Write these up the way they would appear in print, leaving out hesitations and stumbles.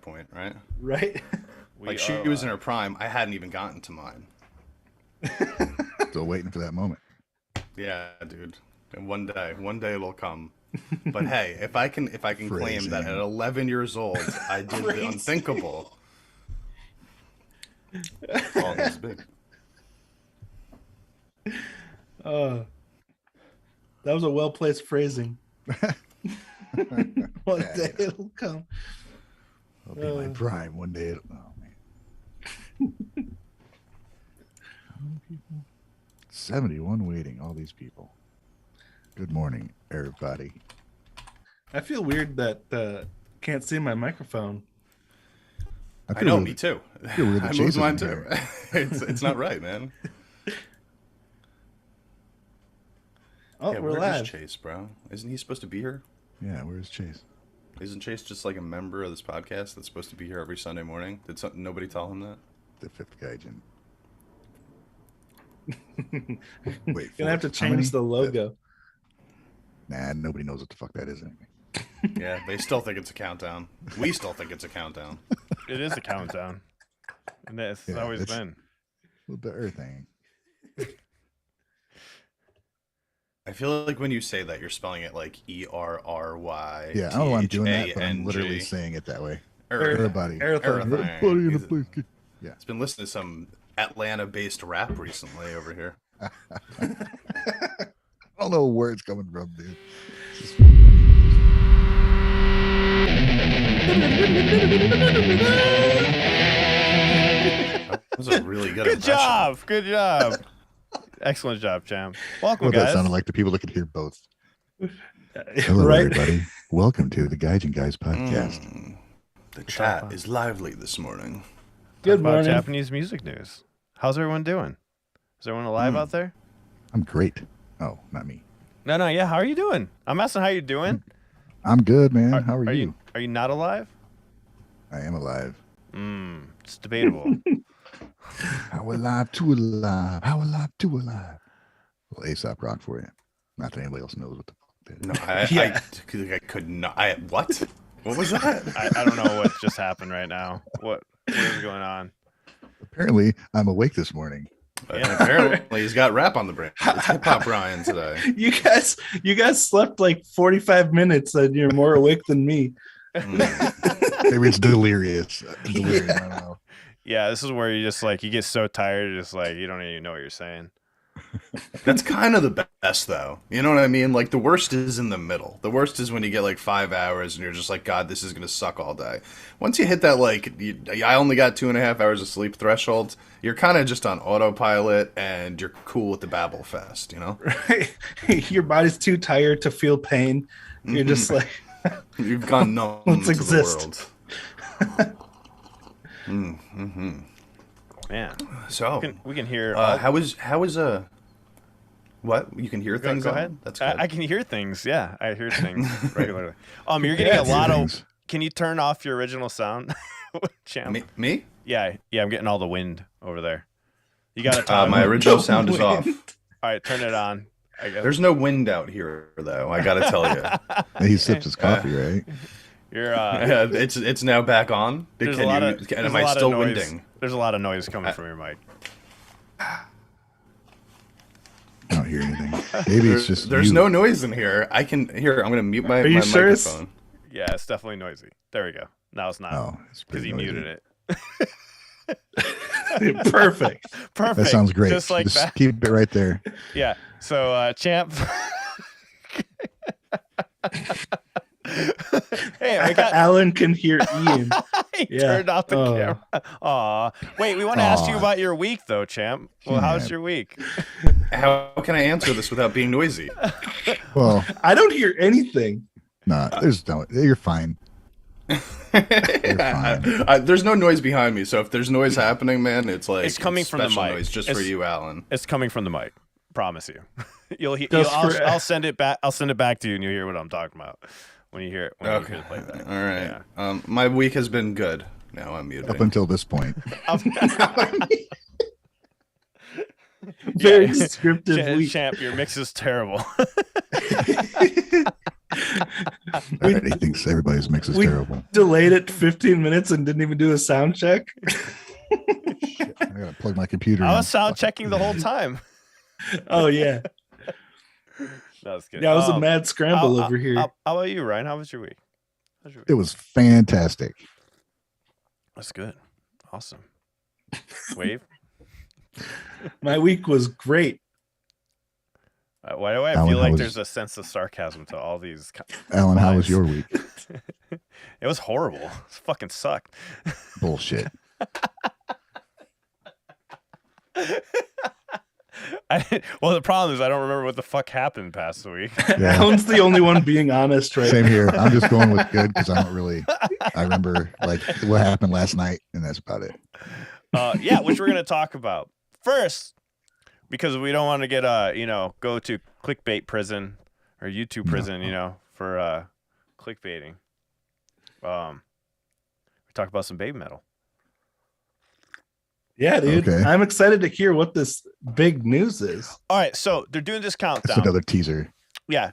that point, right? Right? Like she was in her prime. I hadn't even gotten to mine. Still waiting for that moment. Yeah, dude. And one day it'll come. But hey, if I can claim that at 11 years old I did the unthinkable, all this big. That was a well-placed phrasing. One day it'll come. I'll be my prime one day. Oh man. How many people? 71 waiting. All these people. Good morning, everybody. I feel weird that can't see my microphone. I know, me too. I feel weird that I Chase moved isn't mine too. here. It's not right, man. Oh, Yeah, we're where live. is Chase, bro? Isn't he supposed to be here? Yeah, where's Chase? Isn't Chase just like a member of this podcast that's supposed to be here every Sunday morning? Did nobody tell him that? The fifth Gaijin. Wait, Gonna have to fourth. How many? change the logo. Fifth. Nah, nobody knows what the fuck that is anyway. Yeah, they still think it's a countdown. We still think it's a countdown. It is a countdown. And it's always been. The Earth thing. I feel like when you say that, you're spelling it like ERRY. Yeah, I don't know why I'm doing that, but I'm literally saying it that way. Everybody. Everybody in the place. Yeah. It's been listening to some Atlanta-based rap recently over here. I don't know where it's coming from, dude. That was a really good Good job. Good job. Excellent job, champ. Welcome, Well, guys. that sounded like the people that could hear both. Hello, Right? everybody. Welcome to the Gaijin Guys podcast. The chat is lively this morning. Good Talk about morning. Japanese music news. How's everyone doing? Is everyone alive out there? I'm great. Oh, not me. No. Yeah. How are you doing? I'm asking how you doing. I'm good, man. How are you? Are you not alive? I am alive. It's debatable. How alive to alive. How alive to alive. Well, Aesop rock for you. Not that anybody else knows what the fuck that is. No, I could not. What? What was that? I don't know what just happened right now. What is going on? Apparently, I'm awake this morning. And apparently, he's got rap on the brain. It's Hip Hop Brian today. You guys slept like 45 minutes and you're more awake than me. Maybe it's delirious. Delirium, I don't know. Yeah, this is where you just like you get so tired, just like you don't even know what you're saying. That's kind of the best, though. You know what I mean? Like, the worst is in the middle. The worst is when you get like 5 hours and you're just like, God, this is going to suck all day. Once you hit that, like, I only got 2.5 hours of sleep threshold, you're kind of just on autopilot and you're cool with the Babel Fest, you know? Right? Your body's too tired to feel pain. You're just like, You've gone numb Let's to exist. the world. Man, So, we can hear. how is what? You can hear things? Go ahead. That's good. I can hear things. Yeah, I hear things regularly. You're getting a lot of. Can you turn off your original sound, champ? Me? Yeah. I'm getting all the wind over there. You got to My original sound is off. All right, turn it on. I guess. There's no wind out here, though. I gotta tell you. He sips his coffee, right? You're. It's now back on. There's Am I still winding? There's a lot of noise coming from your mic. I don't hear anything. Maybe it's just There's you. no noise in here. I can hear. I'm gonna mute my Are you my sure it's- microphone. Yeah, it's definitely noisy. There we go. Now it's not Oh, it's because pretty he noisy. muted it. perfect. Perfect. That sounds great. Just like that. Keep it right there. Yeah. So, champ. Hey, I got. Alan can hear Ian. He Yeah. turned off the camera. Aw. Wait, we want to ask you Aw. about your week, though, champ. Well, how's Yeah. your week? How can I answer this without being noisy? Well, I don't hear anything. nah, there's no. You're fine. There's no noise behind me, so if there's noise happening, man, it's like It's coming from the special mic. noise just for you, Alan. It's coming from the mic. Promise you. Just for- I'll send it back. I'll send it back to you, and you'll hear what I'm talking about when you hear it. When Okay. you play that. All right. Yeah. My week has been good. Now I'm muted. Up until this point. Very Yeah. descriptive week. Champ, your mix is terrible. He thinks everybody's mix is terrible. Delayed it 15 minutes and didn't even do a sound check. Shit, I gotta plug my computer. I was sound checking the whole time. Oh yeah. That was good. Yeah, it was a mad scramble over here. How about you, Ryan? How was your week? It was fantastic. That's good. Awesome. Wave. My week was great. Why do I Alan, feel like how there's a sense of sarcasm to all these? Alan, how was your week? It was horrible. It fucking sucked. Bullshit. Well, the problem is I don't remember what the fuck happened past the week. Yeah. Alan's the only one being honest right Same now. here. I'm just going with good because I don't really. I remember like what happened last night, and that's about it. Yeah, which we're gonna talk about first because we don't want to get go to clickbait prison or YouTube prison, for clickbaiting. We talk about some Babymetal. Yeah, dude. Okay. I'm excited to hear what this big news is. All right, so they're doing this countdown. That's another teaser. Yeah,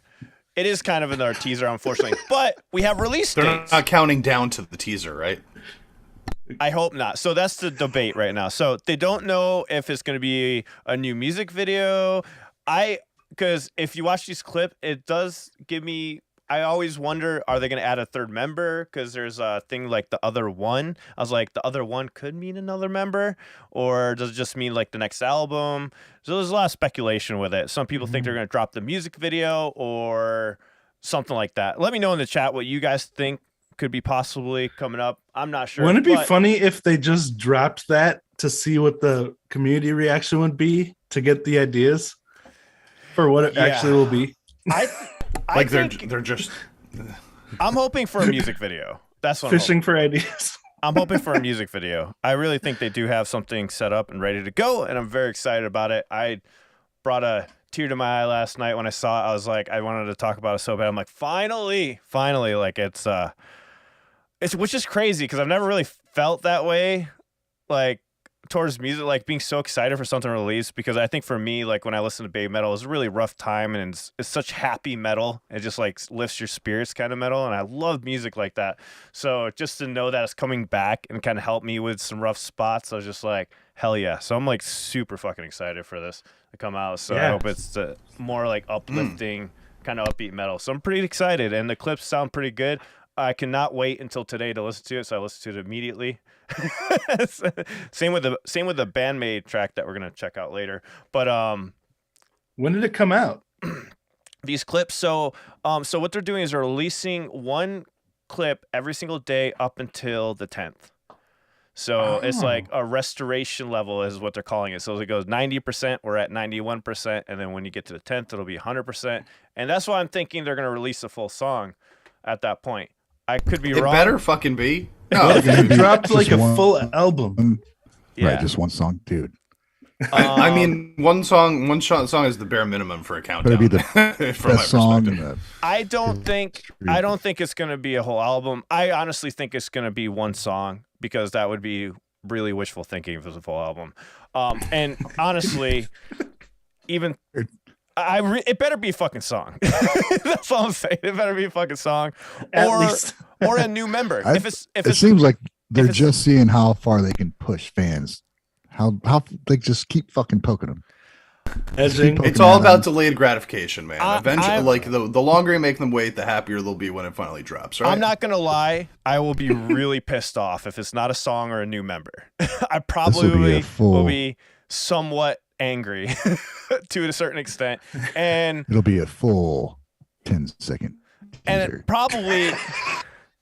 it is kind of another teaser, unfortunately, but we have release They're dates. not counting down to the teaser, right? I hope not. So that's the debate right now. So they don't know if it's going to be a new music video. Because if you watch this clip, it does give me. I always wonder, are they going to add a third member? Because there's a thing like the other one. I was like, the other one could mean another member, or does it just mean like the next album? So there's a lot of speculation with it. Some people think they're going to drop the music video or something like that. Let me know in the chat what you guys think could be possibly coming up. I'm not sure. Wouldn't it be funny if they just dropped that to see what the community reaction would be to get the ideas for what it actually will be? I They're think just. I'm hoping for a music video. That's what Fishing for ideas. I'm hoping for a music video. I really think they do have something set up and ready to go, and I'm very excited about it. I brought a tear to my eye last night when I saw it. I was like, I wanted to talk about it so bad. I'm like, finally, like it's which is crazy because I've never really felt that way, like towards music, like being so excited for something to release. Because I think for me, like when I listen to Babymetal, it's a really rough time, and it's such happy metal. It just like lifts your spirits kind of metal, and I love music like that. So just to know that it's coming back and kind of help me with some rough spots, I was just like, hell yeah. So I'm like super fucking excited for this to come out. So I hope it's more like uplifting, kind of upbeat metal. So I'm pretty excited, and the clips sound pretty good. I cannot wait until today to listen to it, so I listened to it immediately. Same with the Band-Maid track that we're gonna check out later. But when did it come out? These clips. So what they're doing is they're releasing one clip every single day up until the 10th. So it's like a restoration level is what they're calling it. So it goes 90%, we're at 91%, and then when you get to the 10th, it'll be 100%. And that's why I'm thinking they're gonna release a full song at that point. I could be wrong. It better fucking be. No, if you dropped like a full album. Yeah. Right, just one song, dude. I mean, one song is the bare minimum for a countdown. Better be the from my best song. perspective. I don't think it's gonna be a whole album. I honestly think it's gonna be one song because that would be really wishful thinking if it was a full album. And honestly, even it better be a fucking song. That's all I'm saying. It better be a fucking song, or a new member. It seems like they're just seeing how far they can push fans. How they just keep fucking poking them. It's all about delayed gratification, man. Eventually, like the longer you make them wait, the happier they'll be when it finally drops. Right? I'm not gonna lie. I will be really pissed off if it's not a song or a new member. I probably will be somewhat angry to a certain extent, and it'll be a full 10-second teaser. And it probably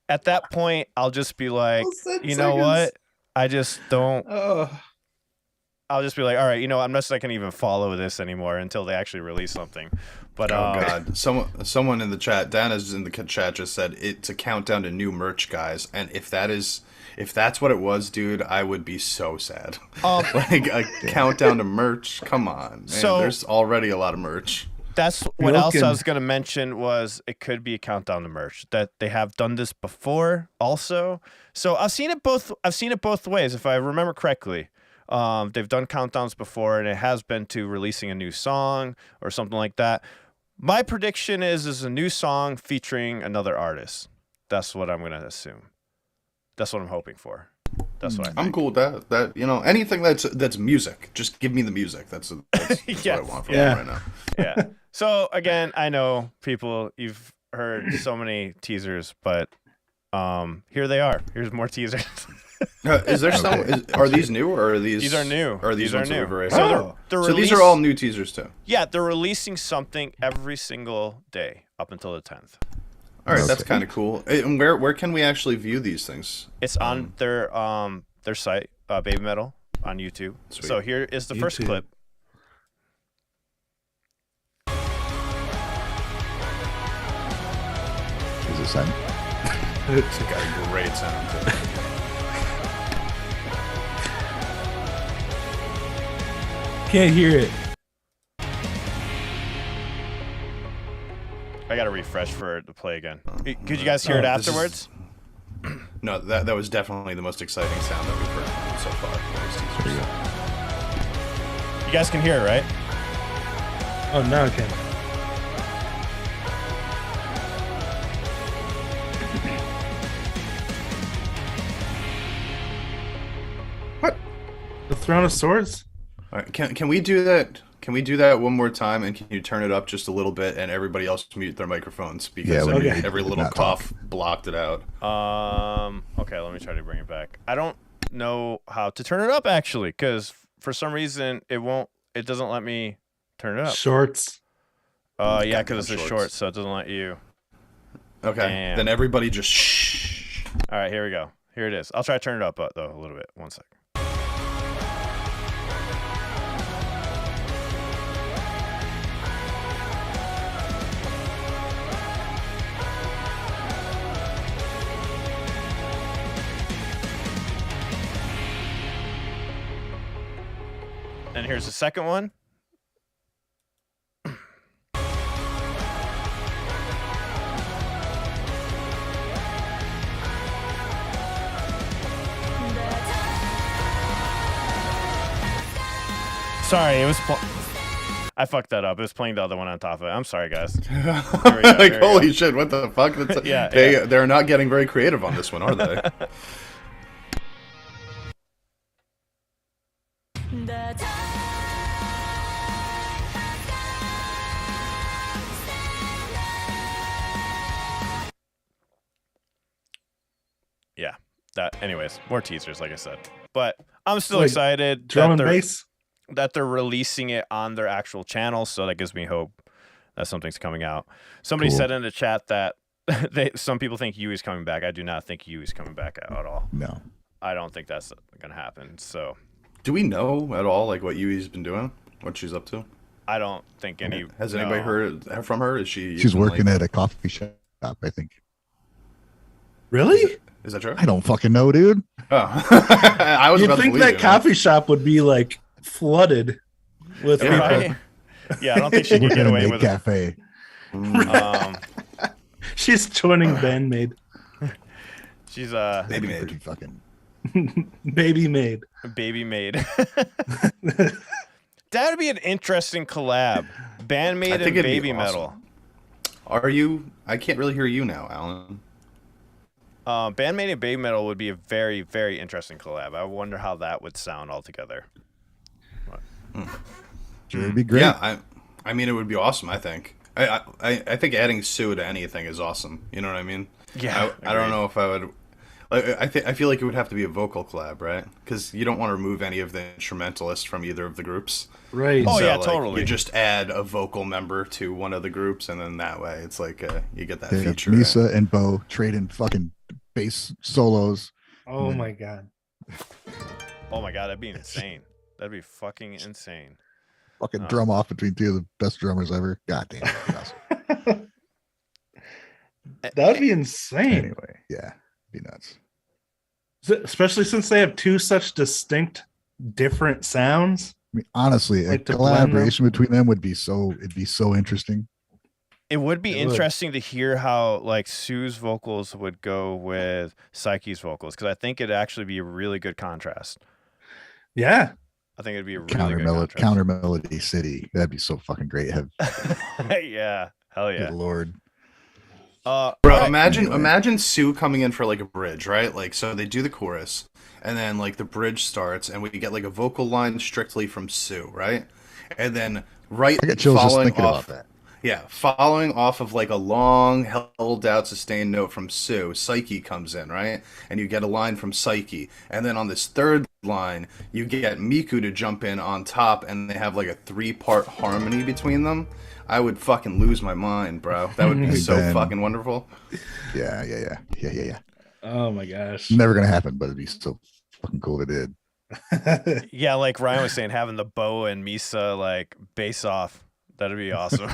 at that point I'll just be like, you know what? I just don't. I'll just be like, all right, I'm not gonna even follow this anymore until they actually release something. But oh god, someone in the chat, Dana's in the chat, just said it's a countdown to new merch, guys. And if that's what it was, dude, I would be so sad. Like a countdown to merch. Come on, man. So, there's already a lot of merch. That's what else I was going to mention was it could be a countdown to merch. That they have done this before also. So I've seen it both ways, if I remember correctly. They've done countdowns before, and it has been to releasing a new song or something like that. My prediction is a new song featuring another artist. That's what I'm gonna assume. That's what I'm hoping for. That's what I think. I'm cool with that. That anything that's music, just give me the music. That's Yes. what I want from them right now. Yeah. So again, I know people, you've heard so many teasers, but here they are. Here's more teasers. Is there some? Are these new or are these? These are new. Or are these ones new. that we've already- So, So these are all new teasers too. Yeah, they're releasing something every single day up until the 10th. All right, that's kind of cool. And where can we actually view these things? It's on their site, Babymetal on YouTube. Sweet. So here is the first clip. Is it sound? It's got a great sound to it. Can't hear it. I gotta refresh for it to play again. Could you guys hear it afterwards? No, that was definitely the most exciting sound that we've heard from them so far. Those teasers. You guys can hear it, right? Oh, now I can. What? The Throne of Swords? All right, can we do that? Can we do that one more time? And can you turn it up just a little bit and everybody else mute their microphones because every little cough blocked it out. Okay, let me try to bring it back. I don't know how to turn it up actually, because for some reason it doesn't let me turn it up. Shorts. Yeah, because it's a short, so it doesn't let you. Okay, Damn. then everybody just shh. All right, here we go. Here it is. I'll try to turn it up though a little bit. One sec. And here's the second one. Sorry, it was. I fucked that up. It was playing the other one on top of it. I'm sorry, guys. Like holy shit! What the fuck? Yeah, they're not getting very creative on this one, are they? Yeah. Anyways, more teasers, like I said. But I'm still Like excited Drum and bass? that they're releasing it on their actual channel, so that gives me hope that something's coming out. Somebody said in the chat that some people think Yui's coming back. I do not think Yui's coming back at all. No. I don't think that's gonna happen. So Do we know at all like what Yui's been doing? What she's up to? I don't think any. Has anybody heard from her? Is she? She's working at a coffee shop, I think. Really? Is that true? I don't fucking know, dude. Oh, I was You'd about to think believe that you, coffee shop would be like flooded with people. Right? Yeah, I don't think she can Working get at a away maid with cafe. it. She's joining Band-Maid. She's Babymetal. Pretty fucking. Babymeid. Babymeid. That'd be an interesting collab. Band-Maid I and think it'd be Babymetal. awesome. Are you? I can't really hear you now, Alan. Band-Maid and Babymetal would be a very, very interesting collab. I wonder how that would sound altogether. Sure, it'd be great. Yeah, I mean, it would be awesome. I think. I think adding Sue to anything is awesome. You know what I mean? Yeah. I don't know if I would. I feel like it would have to be a vocal collab, right? Because you don't want to remove any of the instrumentalists from either of the groups. Right. Oh, yeah, like, totally. You just add a vocal member to one of the groups, and then that way it's like you get that They have feature. Misa and Bo trading fucking bass solos. Oh my god. Oh my god, that'd be insane. That'd be fucking insane. Fucking drum off between two of the best drummers ever. God damn. Awesome. That would be insane. Anyway, yeah, be nuts. Especially since they have two such distinct, different sounds. I mean, honestly, Like a to blend them. collaboration between them would be so. It'd be so interesting. It would be It would. interesting to hear how like Sue's vocals would go with Psyche's vocals, because I think it'd actually be a really good contrast. Yeah. I think it'd be a really Counter good melody, contrast. counter melody city. That'd be so fucking great. Yeah, hell yeah. Good lord. Bro, alright. imagine Sue coming in for like a bridge, right? Like, so they do the chorus, and then like the bridge starts, and we get like a vocal line strictly from Sue, right? And then right I get chills just following thinking off, about that. yeah, following off of like a long held out sustained note from Sue, Psyche comes in, right? And you get a line from Psyche, and then on this third line, you get Miku to jump in on top, and they have like a 3-part harmony between them. I would fucking lose my mind, bro. That would be Hey, so Ben. fucking wonderful. Yeah. Oh my gosh. Never gonna happen, but it'd be so fucking cool if it did. Yeah, like Ryan was saying, having the Bo and Misa like base off, that'd be awesome.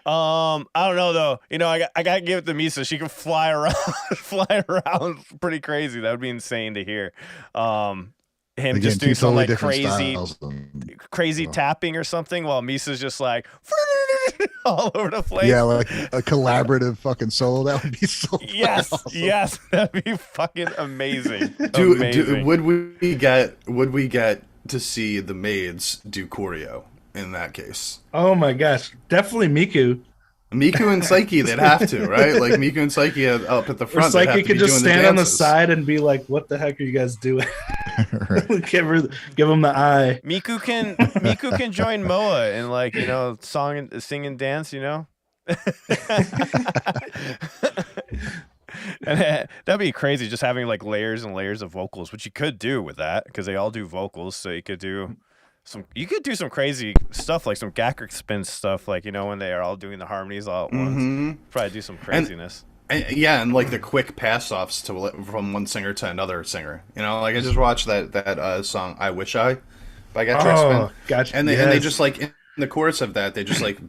I don't know though. You know, I gotta give it to Misa. She can fly around, fly around pretty crazy. That would be insane to hear. Him Again, just doing two some totally like different crazy, styles and- crazy Oh. tapping or something, while Misa's just like all over the place. Yeah, like a collaborative fucking solo. That would be so Yes, awesome. yes, that'd be fucking amazing. Dude, would we get to see the maids do choreo in that case? Oh my gosh. Definitely Miku. Miku and Psyche, they'd have to, right? Like Miku and Psyche up at the Or front. they'd have Psyche to could be just doing stand on the dances. side and be like, "What the heck are you guys doing?" Right. give him the eye. Miku can join Moa and like, you know, sing and dance, you know. And that'd be crazy, just having like layers and layers of vocals, which you could do with that because they all do vocals. So you could do some crazy stuff, like some Gacker spin stuff, like, you know, when they are all doing the harmonies all at once. Probably do some craziness. Yeah, and like the quick pass offs from one singer to another singer. You know, like I just watched that song "I Wish I" by Gatrick Oh, Spin, gotcha. and they Yes. just like in the chorus of that, they just like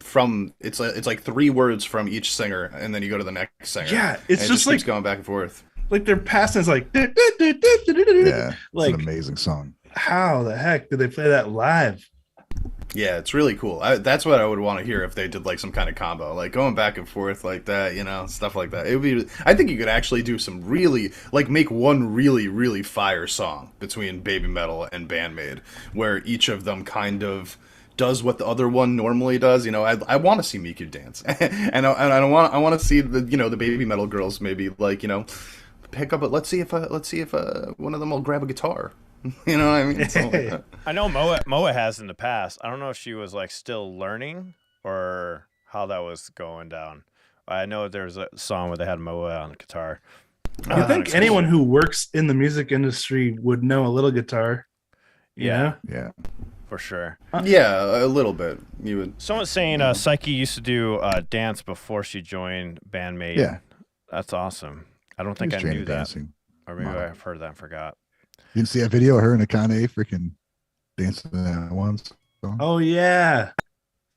it's like 3 words from each singer, and then you go to the next singer. Yeah, and it's it just keeps like going back and forth. like their passing is like Yeah, it's like an amazing song. how the heck did they play that live? Yeah, it's really cool. That's what I would want to hear if they did like some kind of combo, like going back and forth like that, you know, stuff like that. It would be. I think you could actually do some really like make one really really fire song between Babymetal and Band-Maid, where each of them kind of does what the other one normally does. You know, I want to see Miku dance, and I want to see the the Babymetal girls maybe like pick up. Let's see if one of them will grab a guitar. You know what I mean? Something like that. I know Moa has in the past. I don't know if she was like still learning or how that was going down. I know there's a song where they had Moa on the guitar. I think anyone who works in the music industry would know a little guitar. you Yeah. know? Yeah. For sure. Yeah, a little bit. You would. Someone's saying Psyche used to do dance before she joined Band-Maid. Yeah. That's awesome. I don't think I Who's knew trained that. dancing? Or maybe Wow. I've heard that and forgot. You didn't see that video of her and Akane freaking dancing that once? Oh yeah.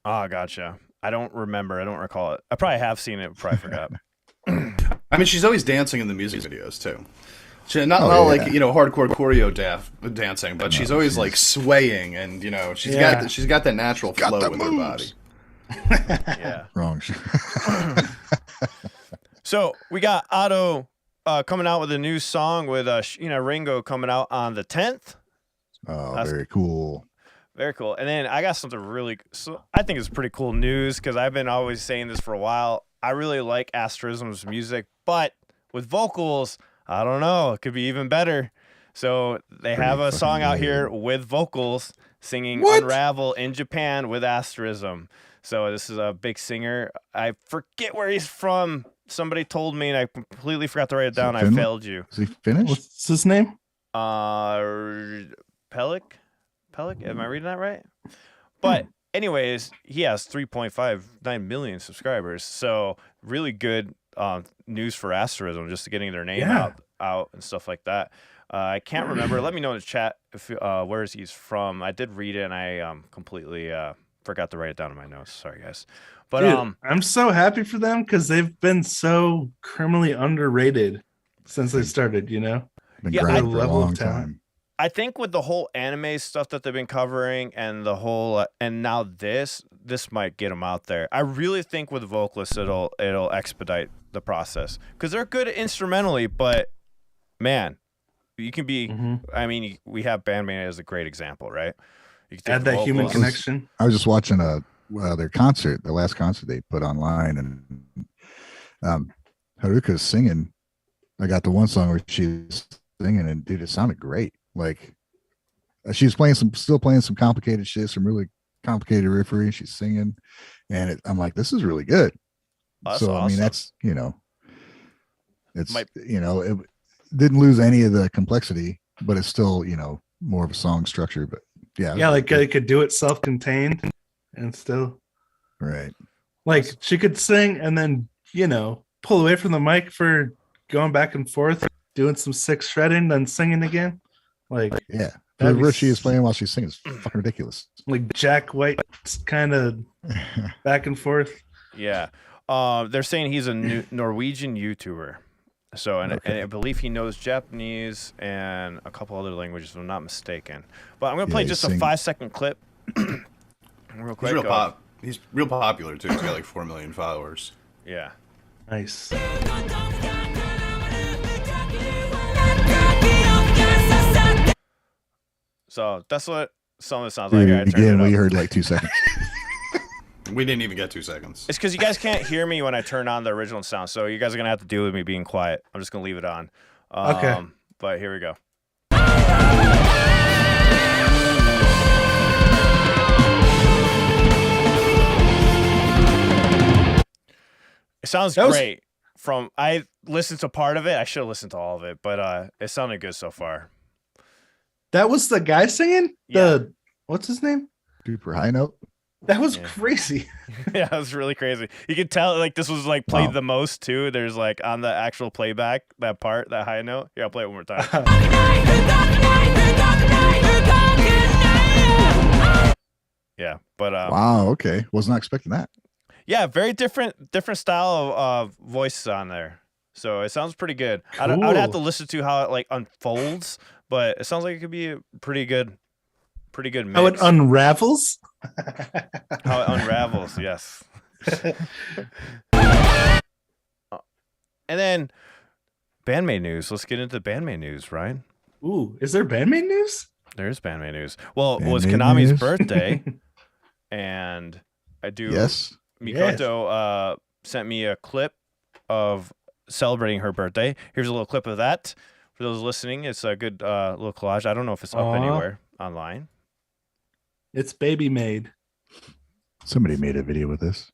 Oh, gotcha. I don't remember. I don't recall it. I probably have seen it, but probably forgot. I mean, she's always dancing in the music videos too. Not Oh, yeah. like hardcore choreo dancing, but she's always like swaying, and she's got that natural Got flow the with her body. moves. Yeah. Wrong. So we got Otto coming out with a new song with Ringo coming out on the 10th. Oh, That's- very cool. Very cool. And then I got something I think it's pretty cool news because I've been always saying this for a while. I really like Asterism's music, but with vocals, I don't know. It could be even better. So they have a fucking song out weird. here with vocals singing What? Unravel in Japan with Asterism. So this is a big singer. I forget where he's from. Somebody told me and I completely forgot to write it Is it down. I Finland? failed you. Is he finished? What's his name? Pelic? Am I reading that right? But anyways, he has 3.59 million subscribers. So really good news for Asterism, just getting their name out and stuff like that. I can't remember. Let me know in the chat if where he's from. I did read it and I completely forgot to write it down in my notes. Sorry guys. But Dude, I'm so happy for them because they've been so criminally underrated since they started, Been yeah, grinding for a level of long talent. time. I think with the whole anime stuff that they've been covering and the whole and now this might get them out there. I really think with vocalists it'll expedite the process because they're good instrumentally, but man, You can be. Mhm. I mean, we have Band-Maid as a great example, right? You can take Add the that human vocals. connection. I was just watching their concert, the last concert they put online, and Haruka's singing. I got the one song where she's singing, and dude, it sounded great. Like she was still playing some complicated shit, some really complicated riffery. She's singing, and I'm like, this is really good. That's So I mean, awesome. that's it didn't lose any of the complexity, but it's still more of a song structure. But Yeah, like it could do it self-contained and still right. like she could sing and then pull away from the mic for going back and forth, doing some sick shredding, then singing again. Like Yeah, the that'd be riff she is playing while she's singing is fucking ridiculous. like Jack White kind of back and forth. Yeah. They're saying he's a Norwegian YouTuber. So, and I believe he knows Japanese and a couple other languages, if I'm not mistaken. But I'm going to play just a 5-second clip. Real quick. He's real popular, too. He's got like 4 million followers. Yeah. Nice. So that's what some of it sounds like. Again, we heard like 2 seconds. We didn't even get 2 seconds. It's because you guys can't hear me when I turn on the original sound, so you guys are going to have to deal with me being quiet. I'm just going to leave it on. Okay. But here we go. It sounds great. I listened to part of it. I should have listened to all of it, but it sounded good so far. That was the guy singing? Yeah. What's his name? Super high note. That was crazy. Yeah, it was really crazy. You could tell like this was like played the most too. There's like on the actual playback, that part, that high note. Here, I'll play it one more time. Yeah, but wow, okay. Was not expecting that. yeah, very different style of voice on there. So it sounds pretty good. I would have to listen to how it like unfolds, but it sounds like it could be a pretty good mix. How it unravels? How it unravels, yes. And then Band-Maid news. Let's get into Band-Maid news, Ryan. Ooh, is there Band-Maid news? There's Band-Maid news. Well, it was Band-Maid Konami's news? birthday, and Yes. Mikoto sent me a clip of celebrating her birthday. Here's a little clip of that. For those listening, it's a good little collage. I don't know if it's up anywhere online. It's Babymetal. Somebody made a video with this.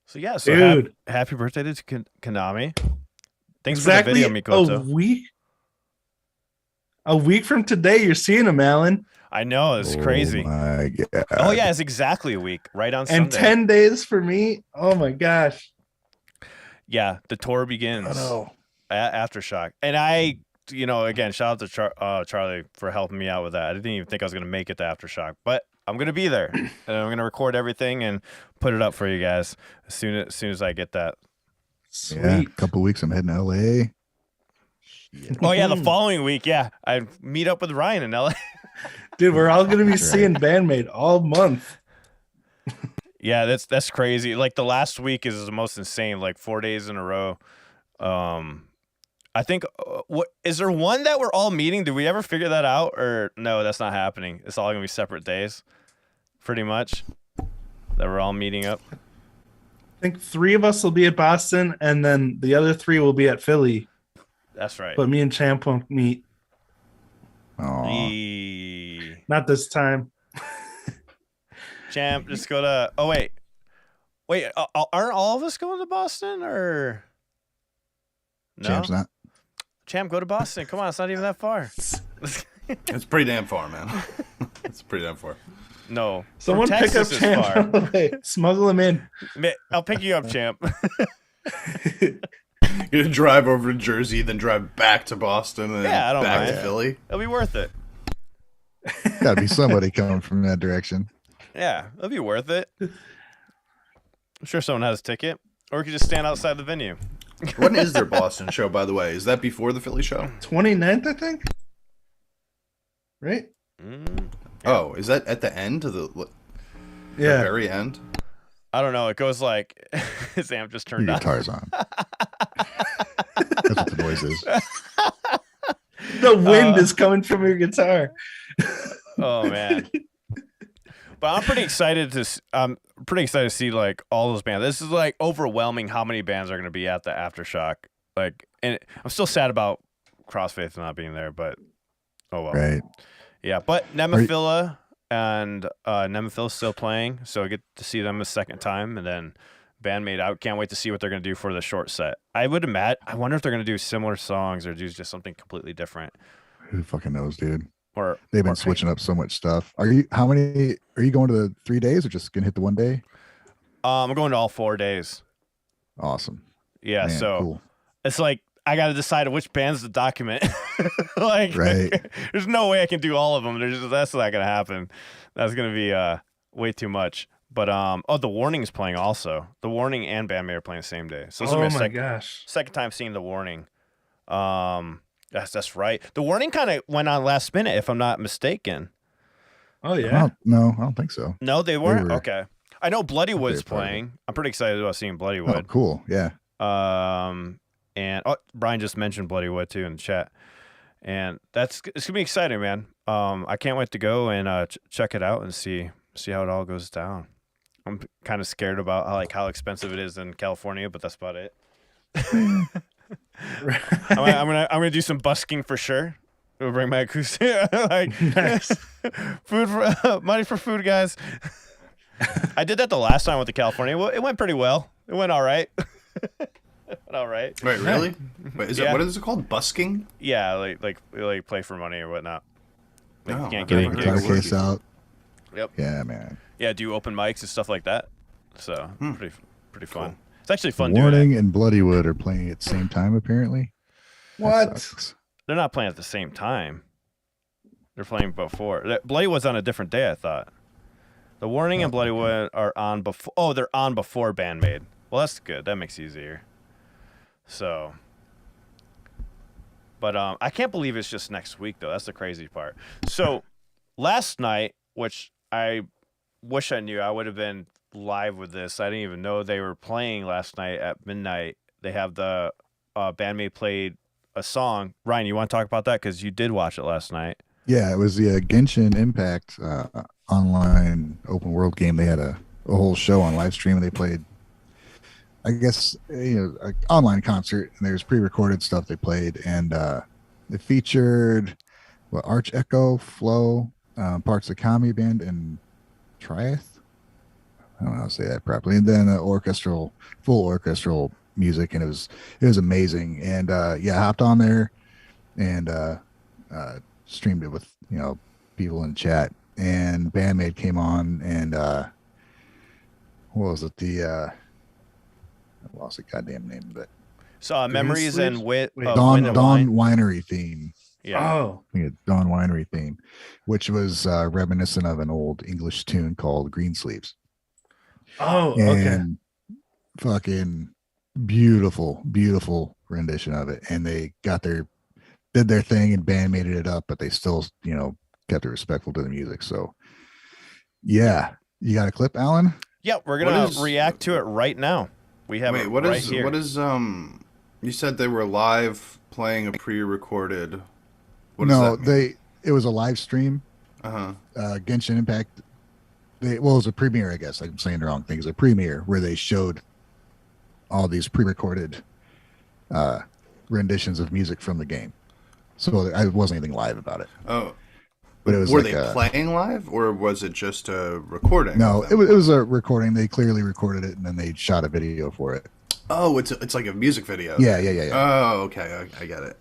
So yeah, so Dude. happy birthday to Konami. Thanks Exactly for the video, Mikoto. A week from today, you're seeing him, Alan. I know, it's crazy. My God. Oh yeah, it's exactly a week, right on And Sunday. 10 days for me. Oh my gosh. Yeah, the tour begins. Oh no. Aftershock, and I again, shout out to Charlie for helping me out with that. I didn't even think I was gonna make it to Aftershock, but I'm gonna be there, and I'm gonna record everything and put it up for you guys as soon as I get that. Sweet. Yeah, a couple weeks I'm heading to LA. Oh yeah, the following week, yeah, I meet up with Ryan in LA. Dude, we're all gonna be seeing Band-Maid all month. Yeah, that's crazy. Like the last week is the most insane. Like 4 days in a row. I think what is there one that we're all meeting? Did we ever figure that out, or no? That's not happening. It's all gonna be separate days, pretty much. That we're all meeting up. I think 3 of us will be at Boston, and then the other 3 will be at Philly. That's right. But me and Champ won't meet. Eee. Not this time. Champ, just go to. Oh wait, aren't all of us going to Boston or? No? Champ's not. Champ, go to Boston. Come on, it's not even that far. It's pretty damn far, man. It's pretty damn far. No. Someone From pick up Texas is Champ far. on the way. Smuggle him in. I'll pick you up, Champ. You're gonna drive over to Jersey, then drive back to Boston, and Yeah, I don't back mind. to Philly. It'll be worth it. Gotta be somebody coming from that direction. Yeah, it'll be worth it. I'm sure someone has a ticket, or we could just stand outside the venue. When is their Boston show, by the way? Is that before the Philly show? 29th, I think. Right? Oh, is that at the end of the Yeah. very end? I don't know. It goes like his amp just turned Your on. guitar's on. That's what the noise is. The wind is coming from your guitar. Oh man. But I'm pretty excited to see like all those bands. This is like overwhelming how many bands are going to be at the Aftershock. Like, and I'm still sad about Crossfaith not being there, but oh well. Right. Yeah, but Nemophila and Nemophila's still playing, so I get to see them a second time, and then Band-Maid. I can't wait to see what they're going to do for the short set. I wonder if they're going to do similar songs or do just something completely different. Who fucking knows, dude? Or They've been or switching up so much stuff. Are you going to the 3 days or just gonna hit the 1 day? I'm going to all 4 days. Awesome. Yeah, Man, so cool. it's like I got to decide which bands to document. Like, Right. There's no way I can do all of them. That's not gonna happen. That's gonna be way too much. But the Warning's playing also. The Warning and Band-Maid are playing the same day. So this will Oh be my gosh. second time seeing the Warning. That's right. The Warning kind of went on last minute, if I'm not mistaken. Oh I yeah. don't think so. No, they weren't. were- Okay. I know Bloodywood's part of it. playing. I'm pretty excited about seeing Oh, Bloodywood. cool. Yeah. And Brian just mentioned Bloodywood too in the chat, and it's gonna be exciting, man. I can't wait to go and check it out and see how it all goes down. I'm kind of scared about how expensive it is in California, but that's about it. I'm gonna do some busking for sure. We'll bring my acoustic, Nice. food for money for food, guys. I did that the last time with the California. Well, it went pretty well. It went all right. All right. Wait, really? Wait, Yeah. what is it called? Busking? Yeah, like play for money or whatnot. Like, No, you can't I've get never any heard Guitar of gigs. that. case out. Yep. Yeah, man. Yeah, do open mics and stuff like that. So pretty fun. It's actually fun doing Warning it. and Bloodywood are playing at the same time, apparently. That What? sucks. They're not playing at the same time. They're playing before. Bloodywood's on a different day, I thought. The Warning and Bloodywood are on before. Oh, they're on before Band-Maid. Well, that's good. That makes it easier. So, but I can't believe it's just next week though. That's the crazy part. So, last night, which I wish I knew, I would have been live with this. I didn't even know they were playing last night at midnight. They have the Band-Maid played a song. Ryan, you want to talk about that because you did watch it last night? Yeah, it was the Genshin Impact online open world game. They had a whole show on live stream, and they played, I guess, an online concert, and there's pre-recorded stuff they played, and it featured Arch Echo, Flow, parts of Kami Band, and Triath. I don't know how to say that properly. And then full orchestral music, and it was amazing. And I hopped on there and streamed it with people in chat, and Band-Maid came on, and what was it? I lost the goddamn name, but So memories and Wait, Dawn Wind and Wine. Winery theme. Yeah. Oh, I think it's Dawn Winery theme, which was reminiscent of an old English tune called Greensleeves. oh, okay. And fucking beautiful, beautiful rendition of it. And they did their thing and Band-Maid it up, but they still, kept it respectful to the music. So yeah, you got a clip, Alan? Yeah, we're gonna react to it right now. We have it right here. What is you said they were live playing a pre-recorded. What does that mean? It was a live stream. Genshin Impact. It was a premiere, I guess. I'm saying the wrong thing. It's a premiere where they showed all these pre-recorded renditions of music from the game. So I wasn't anything live about it. Oh, but it was. Were they playing live, or was it just a recording? No, it was a recording. They clearly recorded it, and then they shot a video for it. Oh, it's like a music video. Yeah. Oh, okay, I get it.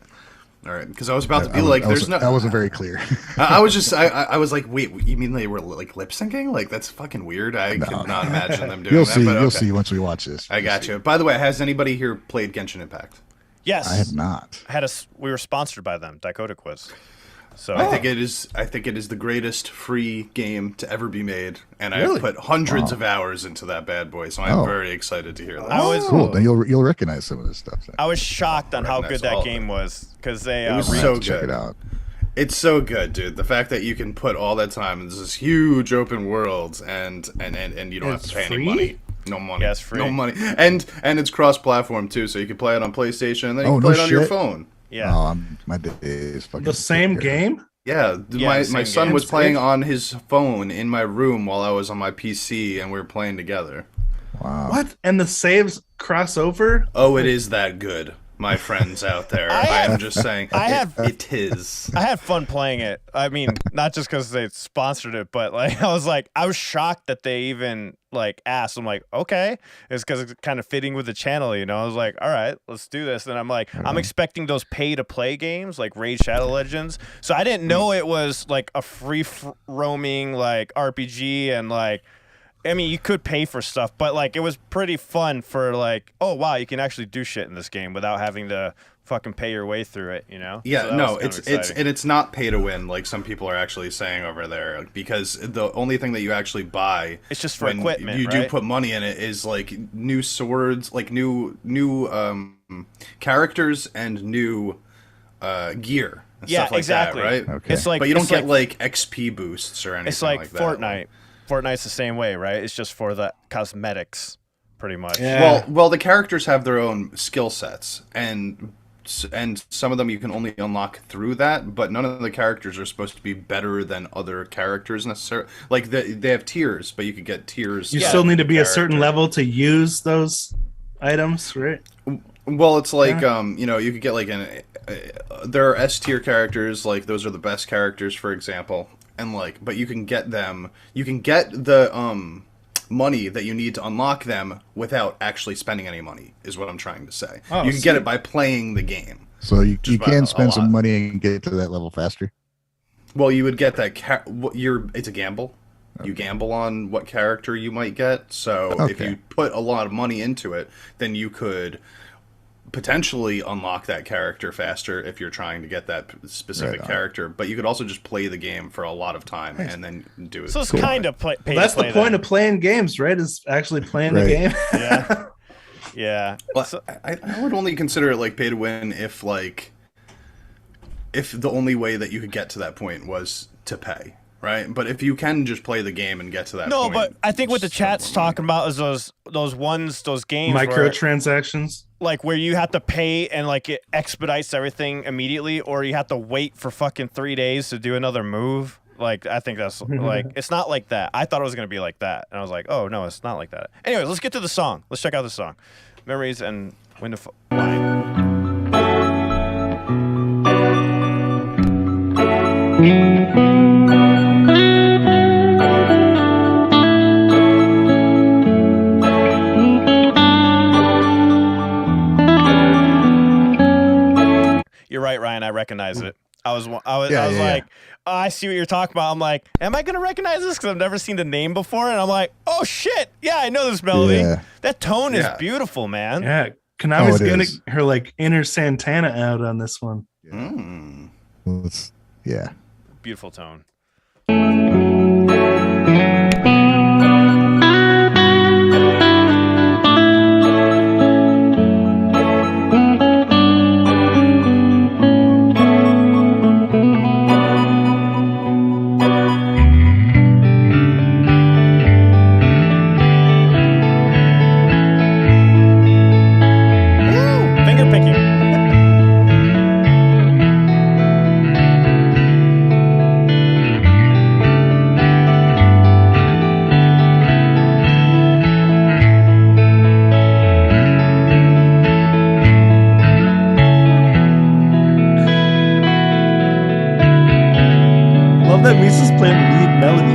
All right, because I was about to be like, "There's no." That wasn't very clear. I was like, "Wait, you mean they were like lip syncing? Like that's fucking weird." I could not imagine them doing that. You'll see once we watch this. I got you. By the way, has anybody here played Genshin Impact? Yes, I have not. We were sponsored by them, Dakota Quiz. So I think it is the greatest free game to ever be made, and I've put hundreds of hours into that bad boy. So I'm very excited to hear that. Cool. Then you'll recognize some of this stuff. I was shocked on how good that game was because they it was so good. Check it out. It's so good, dude. The fact that you can put all that time into this huge open world and you don't have to pay any money. No money. Yeah, it's free. No money. And it's cross-platform too, so you can play it on PlayStation and then you can play it on your phone. Yeah. Oh, my day is fucking The same game? Yeah, my son game. was playing on his phone in my room while I was on my PC, and we were playing together. Wow. What? And the saves cross over? Oh, it is that good, my friends out there. I am just saying, it is. I had fun playing it. I mean, not just because they sponsored it, but like I was shocked that they even like asked. I'm like, okay, it's because it's kind of fitting with the channel, you know. I was like, all right, let's do this. And I'm like, I'm expecting those pay to play games like Raid Shadow Legends. So I didn't know it was like a free roaming like RPG and like. I mean, you could pay for stuff, but like it was pretty fun for like, oh wow, you can actually do shit in this game without having to fucking pay your way through it, you know? Yeah, So no, it's not pay to win like some people are actually saying over there, because the only thing that you actually buy, it's just for when equipment. You do put money in it is like new swords, like new characters and new gear. And stuff like exactly. that, right? Okay. It's like, but you don't get like XP boosts or anything. It's like that. Fortnite. Fortnite's the same way, right? It's just for the cosmetics, pretty much. Yeah. Well, the characters have their own skill sets, and some of them you can only unlock through that. But none of the characters are supposed to be better than other characters necessarily. Like they have tiers, but you could get tiers. You still need to be a certain level to use those items, right? Well, it's like you could get like there are S tier characters, like those are the best characters, for example. And like, but you can get them. You can get the money that you need to unlock them without actually spending any money. Is what I'm trying to say. You can get it by playing the game. So you can spend some money and get to that level faster. Well, you would get that. It's a gamble. Okay. You gamble on what character you might get. So if you put a lot of money into it, then you could potentially unlock that character faster if you're trying to get that specific character. But you could also just play the game for a lot of time and then do it. So it's kind of pay that's the point of playing games, right? Is actually playing the game. Yeah. Yeah. Well, I would only consider it like pay to win if the only way that you could get to that point was to pay. Right, but if you can just play the game and get to that point. No, but I think what the chat's talking about is those games microtransactions, like where you have to pay and like it expedites everything immediately, or you have to wait for fucking 3 days to do another move. Like I think that's like it's not like that. I thought it was gonna be like that, and I was like, oh no, it's not like that. Anyways, let's get to the song. Let's check out the song, Memories and Wind and Wine. You're right, Ryan. I recognize it. I was like, oh, I see what you're talking about. I'm like, am I gonna recognize this? Because I've never seen the name before, and I'm like, oh shit, yeah, I know this melody. Yeah. That tone is beautiful, man. Yeah, Konami's it getting is. her like inner Santana out on this one. Mm. Well, it's, yeah. Beautiful tone. Finger picking. Love that Misa's playing lead melody.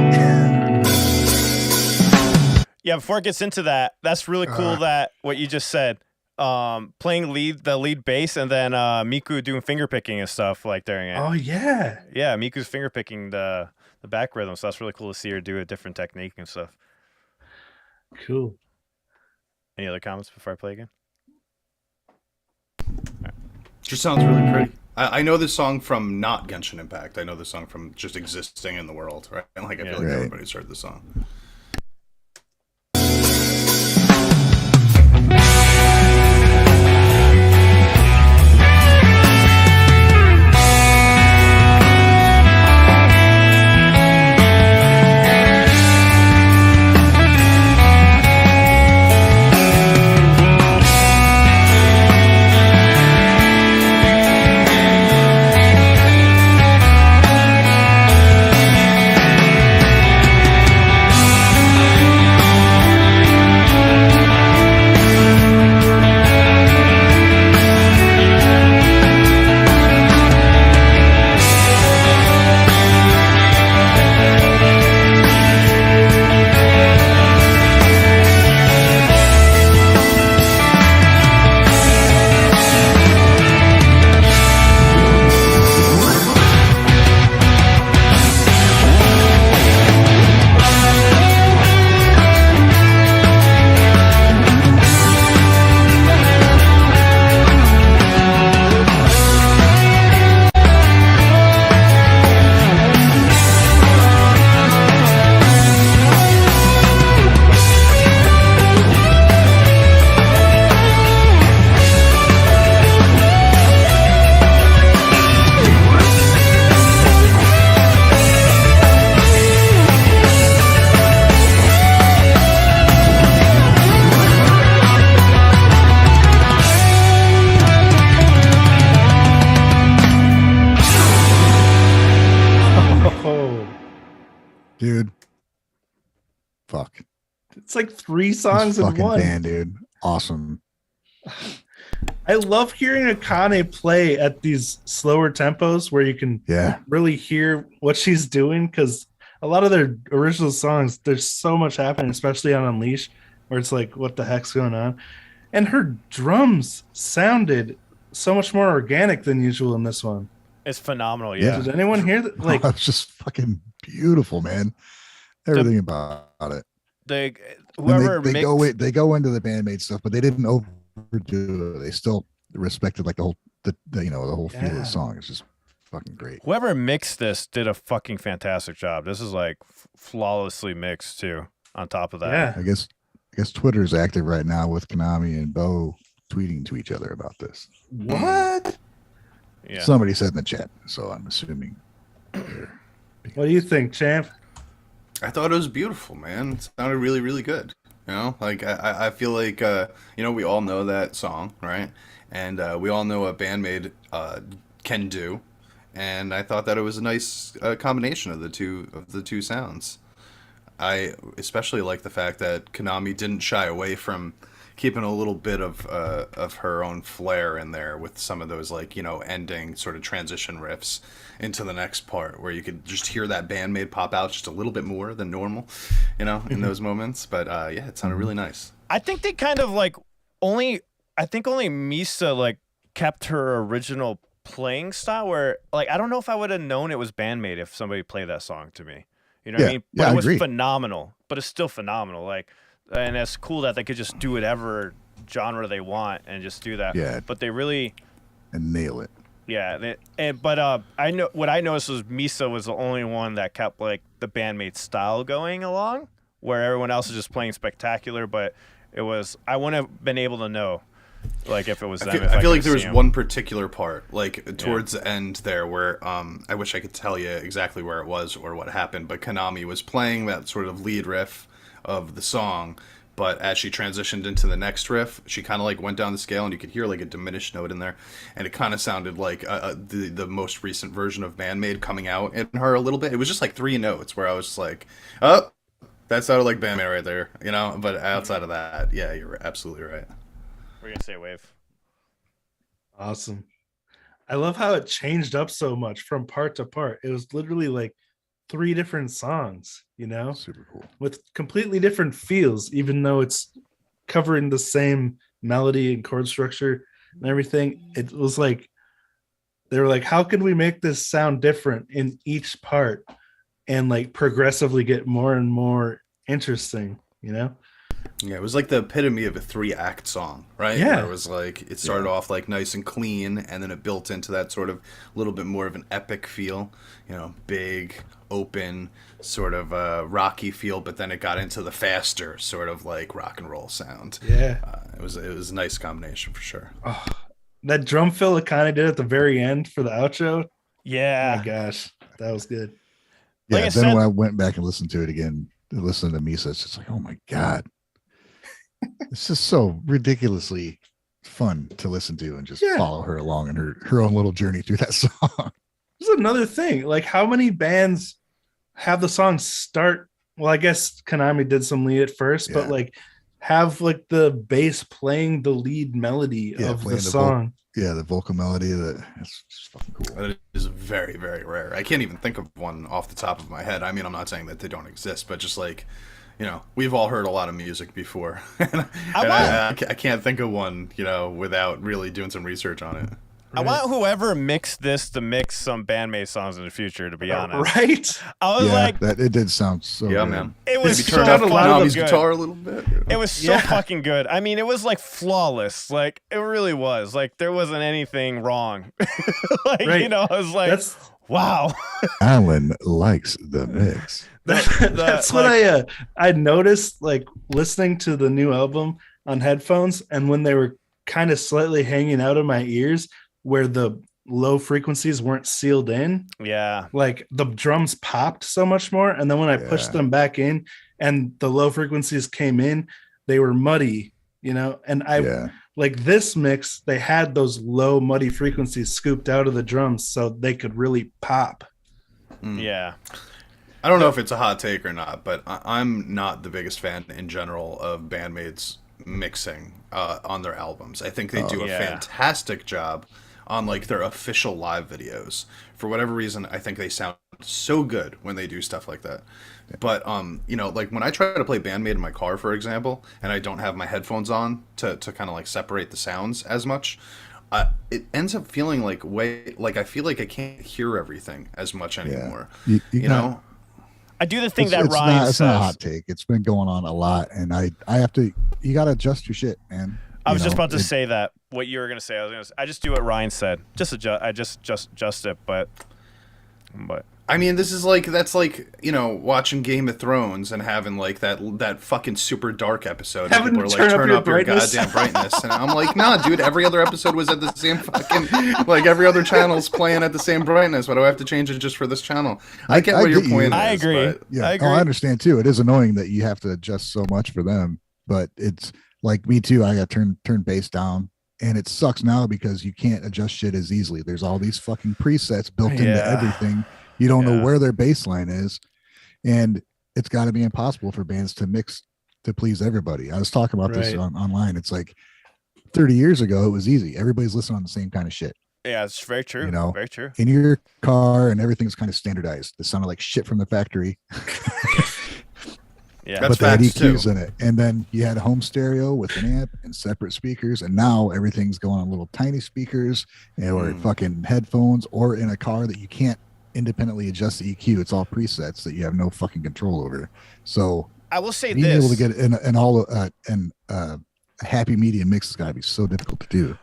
Yeah, before it gets into that, that's really cool that what you just said. Playing the lead bass and then Miku doing finger picking and stuff like during it. Oh yeah. Yeah, Miku's finger picking the back rhythm, so that's really cool to see her do a different technique and stuff. Cool. Any other comments before I play again? Just sounds really pretty. I know this song from not Genshin Impact. I know this song from just existing in the world, right? And like I feel like Right. everybody's heard the song. Oh, Dude. Fuck. it's like 3 songs This in fucking one. band, dude. Awesome. I love hearing Akane play at these slower tempos where you can Yeah. really hear what she's doing, because a lot of their original songs, there's so much happening, especially on Unleash, where it's like, what the heck's going on? And her drums sounded so much more organic than usual in this one. It's phenomenal. Yeah. Yeah. Did anyone hear that? Like, It's just fucking beautiful, man. Everything about it. They And whoever they mixed, they go into the Band-Maid stuff, but they didn't overdo it. They still respected like the whole feel of Yeah. the song. It's just fucking great. whoever mixed this did a fucking fantastic job. This is like flawlessly mixed too. On top of that, yeah. I guess Twitter's active right now with Konami and Bo tweeting to each other about this. What? yeah. Somebody said in the chat, so I'm assuming. What do you think, champ? I thought it was beautiful, man. It sounded really, really good. You know, like I feel like we all know that song, right? And we all know what Band-Maid can do. And I thought that it was a nice combination of the two sounds. I especially like the fact that Konami didn't shy away from keeping a little bit of her own flair in there with some of those ending sort of transition riffs into the next part where you could just hear that Band-Maid pop out just a little bit more than normal, in those moments. But yeah, it sounded really nice. I think they kind of only Misa kept her original playing style where I don't know if I would have known it was Band-Maid if somebody played that song to me. You know what I mean? But yeah, it I was agree. phenomenal. But it's still phenomenal. And it's cool that they could just do whatever genre they want and just do that. Yeah. But they really And nail it. Yeah, but I know what I noticed was Misa was the only one that kept like the Band-Maid style going along, where everyone else is just playing spectacular. But it was I wouldn't have been able to know, like if it was them. I feel like there was one particular part, like towards the end there, where I wish I could tell you exactly where it was or what happened, but Konami was playing that sort of lead riff of the song. But as she transitioned into the next riff, she kind of like went down the scale, and you could hear like a diminished note in there, and it kind of sounded like the most recent version of Band-Maid coming out in her a little bit. It was just like 3 notes where I was just like, oh, that sounded like Band-Maid right there, you know. But outside of that, yeah, you're absolutely right. We're gonna say Wave. Awesome. I love how it changed up so much from part to part. It was literally like 3 different songs, you know, Super cool. with completely different feels, even though it's covering the same melody and chord structure and everything. It was like they were like, how can we make this sound different in each part and like progressively get more and more interesting, you know? Yeah, it was like the epitome of a 3-act song, right? Yeah. Where it was like, it started off like nice and clean, and then it built into that sort of little bit more of an epic feel, you know, big, open, sort of rocky feel, but then it got into the faster sort of like rock and roll sound. Yeah. It was a nice combination for sure. Oh, that drum fill it kind of did at the very end for the outro. Yeah. Oh my gosh, that was good. Yeah, Like I then said- when I went back and listened to it again, listening to Misa, it's just like, oh my God. It's just so ridiculously fun to listen to and just follow her along in her own little journey through that song. There's another thing. Like, how many bands have the song start? Well, I guess Konami did some lead at first, but like have like the bass playing the lead melody of the song. The vocal melody, it's just fucking cool. That is very, very rare. I can't even think of one off the top of my head. I mean, I'm not saying that they don't exist, but just like, you know, we've all heard a lot of music before. I can't think of one, you know, without really doing some research on it. I want whoever mixed this to mix some Band-Maid songs in the future, to be honest. Right? I was like, that it did sound so Yeah, good. man. it was Maybe so turn out fucking Konami's good. guitar a little bit. It was so fucking good. I mean, it was like flawless. Like, it really was. Like, there wasn't anything wrong. Like, you know, I was like, wow. Alan likes the mix. That's what I noticed, like listening to the new album on headphones, and when they were kind of slightly hanging out of my ears where the low frequencies weren't sealed in, like the drums popped so much more, and then when I pushed them back in and the low frequencies came in, they were muddy, you know. And like this mix, they had those low muddy frequencies scooped out of the drums so they could really pop. Yeah. I don't know if it's a hot take or not, but I'm not the biggest fan in general of Band-Maid's mixing on their albums. I think they do a fantastic job on like their official live videos. For whatever reason, I think they sound so good when they do stuff like that. But you know, like when I try to play Band-Maid in my car, for example, and I don't have my headphones on to kind of like separate the sounds as much, it ends up feeling like I feel like I can't hear everything as much anymore. You know? I do the thing that Ryan says. It's not a hot take. It's been going on a lot, and I have to. You got to adjust your shit, man. I was just about to say that. What you were gonna say, I just do what Ryan said. Just adjust. I just adjust it, but. I mean, that's like, you know, watching Game of Thrones and having like that fucking super dark episode. And people are like, turn up your goddamn brightness, and I'm like, nah, dude. Every other episode was at the same fucking, like every other channel's playing at the same brightness. Why do I have to change it just for this channel? I get what your point is. I agree. But, I agree. I understand too. It is annoying that you have to adjust so much for them, but it's like me too. I got to turn bass down. And it sucks now because you can't adjust shit as easily. There's all these fucking presets built into everything. You don't know where their bass line is. And it's got to be impossible for bands to mix to please everybody. I was talking about this online. It's like 30 years ago, it was easy. Everybody's listening on the same kind of shit. Yeah, it's very true. You know, very true. In your car and everything's kind of standardized. It sounded like shit from the factory. Yeah, but they had EQs in it, and then you had a home stereo with an amp and separate speakers, and now everything's going on little tiny speakers or fucking headphones, or in a car that you can't independently adjust the EQ. It's all presets that you have no fucking control over. So I will say being this: able to get a happy medium mix has got to be so difficult to do.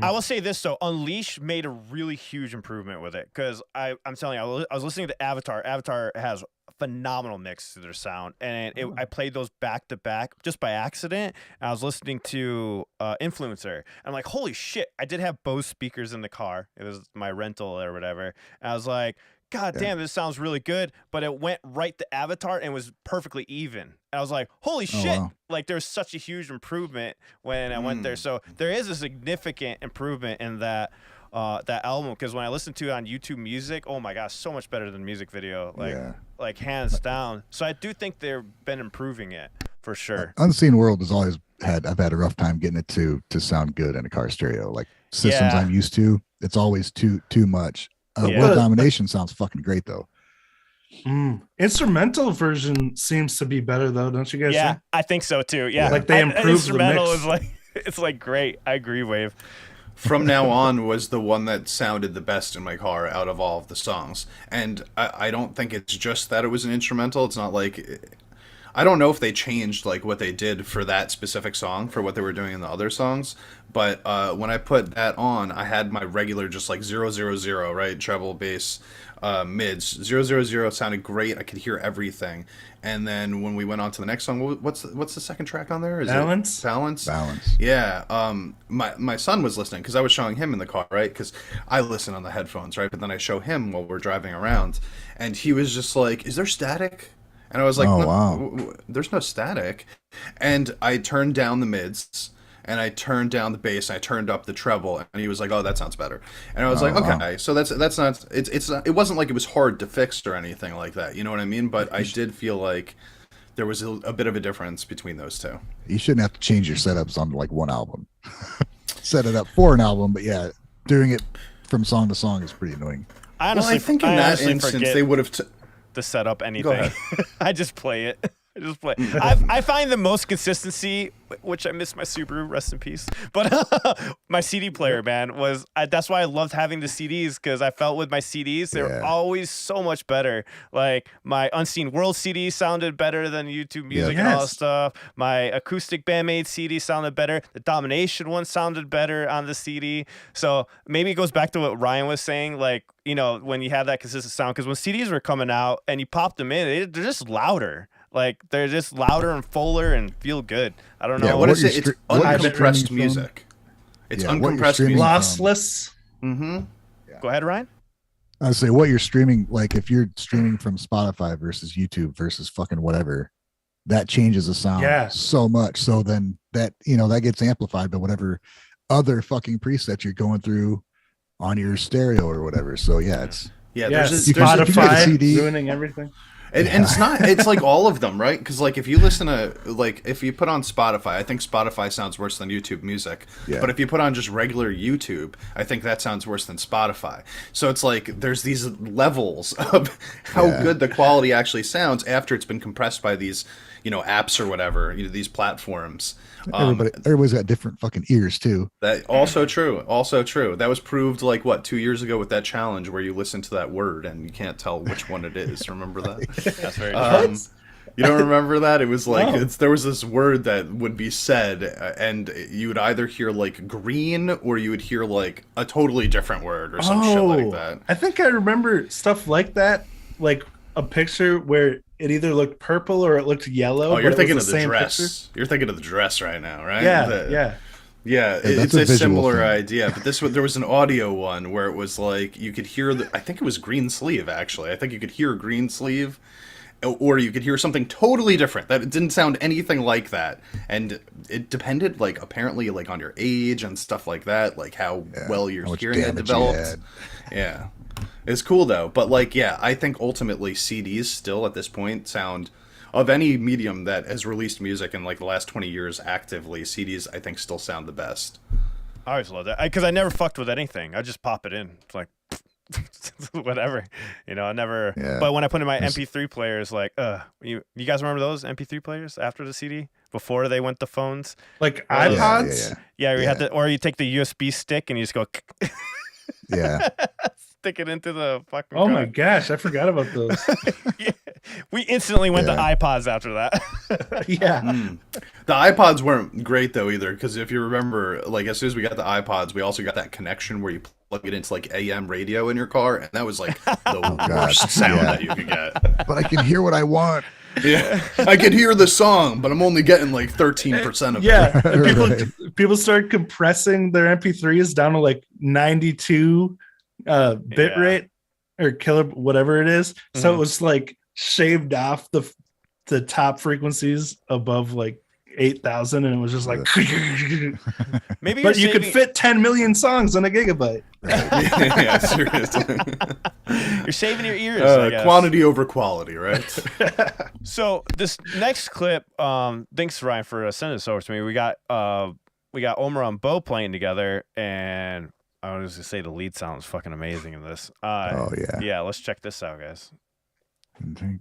I will say this though, Unleash made a really huge improvement with it because I'm telling you, I was listening to Avatar. Avatar has a phenomenal mix to their sound, and I played those back to back just by accident. And I was listening to Influencer. And I'm like, holy shit! I did have Bose speakers in the car. It was my rental or whatever. And I was like, God damn, this sounds really good. But it went right to Avatar and was perfectly even. And I was like, holy shit. Wow. Like there's such a huge improvement when I went there. So there is a significant improvement in that album. Because when I listened to it on YouTube Music, oh my gosh, so much better than music video. Like hands down. So I do think they've been improving it for sure. Unseen World has always I've had a rough time getting it to sound good in a car stereo. Like systems I'm used to, it's always too much. World Domination sounds fucking great though. Instrumental version seems to be better though, don't you guys? Yeah, think? I think so too. Yeah, like they improved instrumental the mix. it's like great. I agree, Wave. From Now On was the one that sounded the best in my car out of all of the songs, and I don't think it's just that it was an instrumental. It's not like I don't know if they changed like what they did for that specific song for what they were doing in the other songs, but when I put that on, I had my regular just like 000, right, treble bass mids. 000 sounded great. I could hear everything. And then when we went on to the next song, what's the second track on there? Is Balance? it Balance? Balance. Yeah. My son was listening because I was showing him in the car, right? Because I listen on the headphones, right? But then I show him while we're driving around, and he was just like, "Is there static?" And I was like, "Oh wow, there's no static." And I turned down the mids, and I turned down the bass, and I turned up the treble, and he was like, "Oh, that sounds better." And I was like, "Okay, wow. So that's not it's not, it wasn't like it was hard to fix or anything like that, you know what I mean?" But I did feel like there was a bit of a difference between those two. You shouldn't have to change your setups on like one album. Set it up for an album, but yeah, doing it from song to song is pretty annoying. I think in that instance they would have to set up anything. I just play it. I find the most consistency, which I miss my Subaru, rest in peace. But my CD player, man, that's why I loved having the CDs, because I felt with my CDs, they were always so much better. Like my Unseen World CD sounded better than YouTube Music and all that stuff. My acoustic Band-Maid CD sounded better. The Domination one sounded better on the CD. So maybe it goes back to what Ryan was saying, like, you know, when you have that consistent sound, because when CDs were coming out and you popped them in, they're just louder. Like they're just louder and fuller and feel good. I don't know. Yeah, what is it? It's uncompressed music. It's uncompressed music. Lossless. Mm-hmm. Yeah. Go ahead, Ryan. I would say what you're streaming, like if you're streaming from Spotify versus YouTube versus fucking whatever, that changes the sound so much. So then that, you know, that gets amplified by whatever other fucking preset you're going through on your stereo or whatever. So there's Spotify ruining everything. And it's not, it's like all of them, right? Because like if you listen to, like if you put on Spotify, I think Spotify sounds worse than YouTube Music. Yeah. But if you put on just regular YouTube, I think that sounds worse than Spotify. So it's like there's these levels of how good the quality actually sounds after it's been compressed by these, you know, apps or whatever, you know, these platforms. Everybody's got different fucking ears too. That also true. That was proved like 2 years ago with that challenge where you listen to that word and you can't tell which one it is. Remember that? That's very true. You don't remember that? It was like there was this word that would be said, and you would either hear like green or you would hear like a totally different word or some shit like that. I think I remember stuff like that, like a picture where it either looked purple or it looked yellow. Oh, you're thinking of the same dress. Picture. You're thinking of the dress right now, right? Yeah. It's a similar idea, but there was an audio one where it was like you could hear I think it was green sleeve actually. I think you could hear green sleeve, or you could hear something totally different that it didn't sound anything like that, and it depended like apparently like on your age and stuff like that, like how well your hearing had developed. Yeah, it's cool though, but like I think ultimately CDs still at this point sound. Of any medium that has released music in like the last 20 years actively, CDs I think still sound the best. I always love that because I never fucked with anything. I just pop it in. It's like whatever, you know. I never. Yeah. But when I put in my MP3 players, like, you guys remember those MP3 players after the CD before they went to phones, like iPods. Yeah, you had to, or you take the USB stick and you just go. Yeah. Stick it into the fucking. Oh my gosh, I forgot about those. We instantly went to Yeah. iPods after that. Yeah. The iPods weren't great though either, because if you remember, like as soon as we got the iPods, we also got that connection where you plug it into like AM radio in your car, and that was like the God. worst sound Yeah. that you could get. But I can hear what I want. Yeah, I could hear the song, but I'm only getting like 13% of it. Yeah. And people Right. people started compressing their MP3s down to like 92 bit rate or kilo, whatever it is. So Mhm. it was like shaved off the top frequencies above like 8,000, and it was just like Maybe but you're you could saving- fit 10 million songs on a gigabyte. Yeah, seriously. You're saving your ears. I guess. Quantity over quality, right? So this next clip, thanks Ryan for sending this over to me. We got Omar and Bo playing together, and I was gonna say the lead sounds fucking amazing in this. Oh yeah. Yeah, let's check this out, guys. Okay.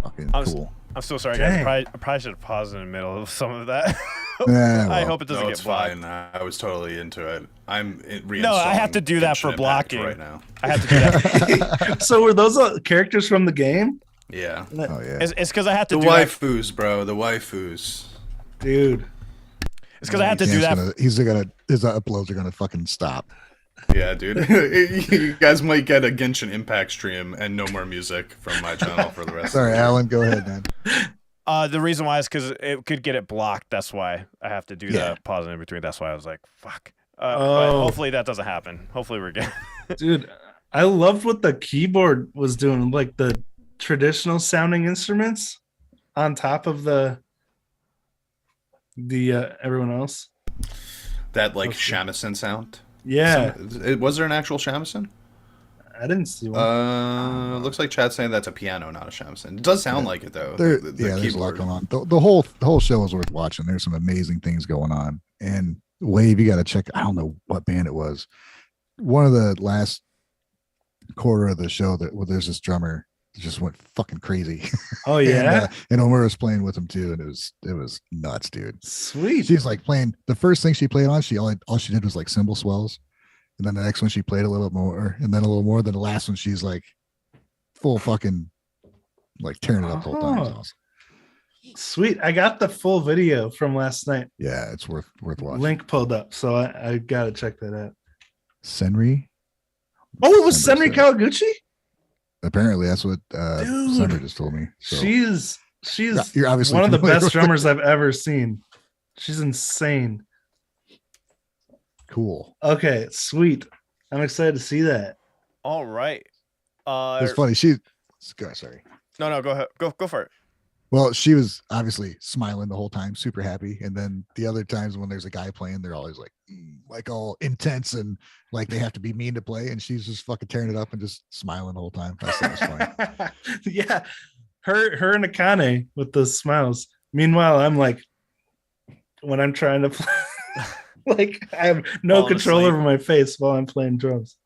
Fucking cool. I'm so sorry, guys. Dang. I probably should have paused in the middle of some of that. Yeah, I well, hope it doesn't No, get it's blocked. fine. I was totally into it. I'm No, I have to do that for Genshin Impact blocking. right now. I have to do that. So were those characters from the game? Yeah, Oh yeah. It's because I have to the do that. waifus, bro. The waifus. Dude. It's because I have to do He's that. gonna his uploads are gonna fucking stop. Yeah, dude. You guys might get a Genshin Impact stream and no more music from my channel for the rest. Sorry, of the year. Alan. Go ahead, man. The reason why is because it could get it blocked. That's why I have to do Yeah. the pause in between. That's why I was like, fuck. Oh. But hopefully that doesn't happen. Hopefully we're good. Dude, I loved what the keyboard was doing, like the traditional sounding instruments on top of the everyone else. That like Okay. shamisen sound. Yeah, Was there an actual shamisen? I didn't see one. Looks like Chad's saying that's a piano, not a shamisen. It does sound like it though. There, The there's a lot keyboard. going on. The whole show is worth watching. There's some amazing things going on. And Wave, you got to check. I don't know what band it was. One of the last quarter of the show there's this drummer that just went fucking crazy. Oh yeah, and Omer was playing with him too, and it was nuts, dude. sweet. She's like playing the first thing she played on. All she did was like cymbal swells, and then the next one she played a little more, and then a little more. Then the last one she's like full fucking like tearing it up the whole time. It's Uh-huh. awesome. Sweet. I got the full video from last night. Yeah, it's worth watching. Link pulled up, so I gotta check that out. Senri. Oh, it was Senri Senri said. Kawaguchi? Apparently, that's what Dude. Senri just told me. So, She's you're obviously one of the familiar best with her. drummers I've ever seen. She's insane. Cool. Okay, sweet. I'm excited to see that. All right. It's funny. Sorry. No, go ahead. Go for it. Well, she was obviously smiling the whole time, super happy. And then the other times when there's a guy playing, they're always like all intense and like they have to be mean to play. And she's just fucking tearing it up and just smiling the whole time. I thought it was funny. Yeah, her and Akane with the smiles. Meanwhile, I'm like, when I'm trying to play, like I have no Falling control asleep. over my face while I'm playing drums.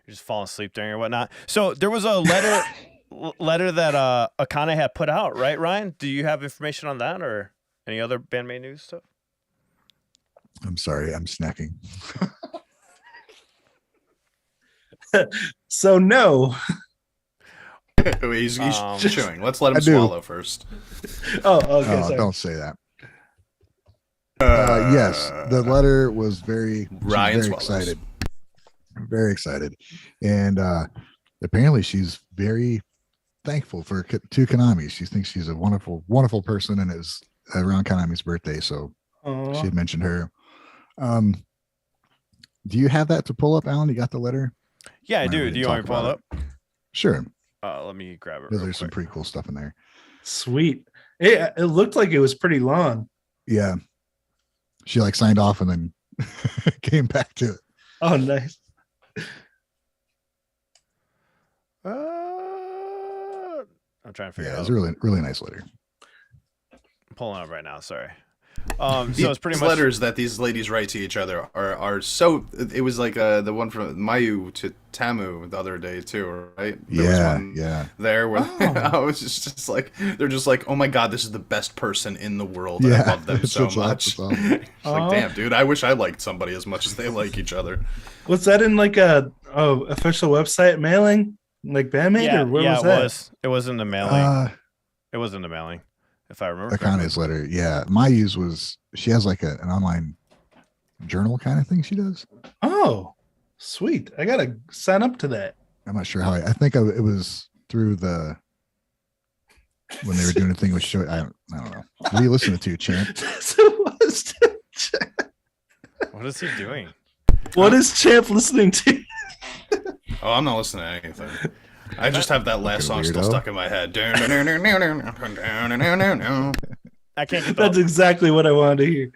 You're just falling asleep during or whatnot. So there was a letter that Akane had put out, right, Ryan? Do you have information on that or any other Band-Maid news stuff? I'm sorry, I'm snacking. So no. He's chewing. Let's let him I do. swallow first. Oh, okay. Oh, Sorry. don't say that. Yes, the letter was very, Ryan very swallows. excited. Very excited. And apparently she's very thankful to Konami. She thinks she's a wonderful, wonderful person, and it was around Konami's birthday. So Aw. she had mentioned her. Do you have that to pull up, Alan? You got the letter? Yeah, I Why do. we Do you didn't want me to talk pull it about up? Sure. Let me grab it. Because Real there's some quick. pretty cool stuff in there. Sweet. It looked like it was pretty long. Yeah. She like signed off and then came back to it. Oh, nice. I'm trying to figure Yeah, it it's out. a really, really nice letter. I'm pulling up right now. Sorry. So it's pretty These much letters that these ladies write to each other are so. It was like the one from Mayu to Tamu the other day too, right? There was Yeah, one yeah. there where Oh. I was just like, they're just like, oh my god, this is the best person in the world. Yeah, I love them it's so awesome, much. it's awesome. It's like, Aw. damn, dude, I wish I liked somebody as much as they like each other. Was that in like a official website mailing, like Band-Maid, yeah, or where yeah, was it that? was. It was in the mailing. It was in the mailing, if I remember. correctly. Akane's letter. Yeah. Mayu's was, she has like an online journal kind of thing she does. Oh, sweet. I gotta sign up to that. I'm not sure how I think it was through the, when they were doing a thing with show. I don't know. What are you listening to, Champ? What is he doing? What is Champ listening to? Oh, I'm not listening to anything. I just have that last song Fucking still weirdo. stuck in my head. I can't get That's the. exactly what I wanted to hear.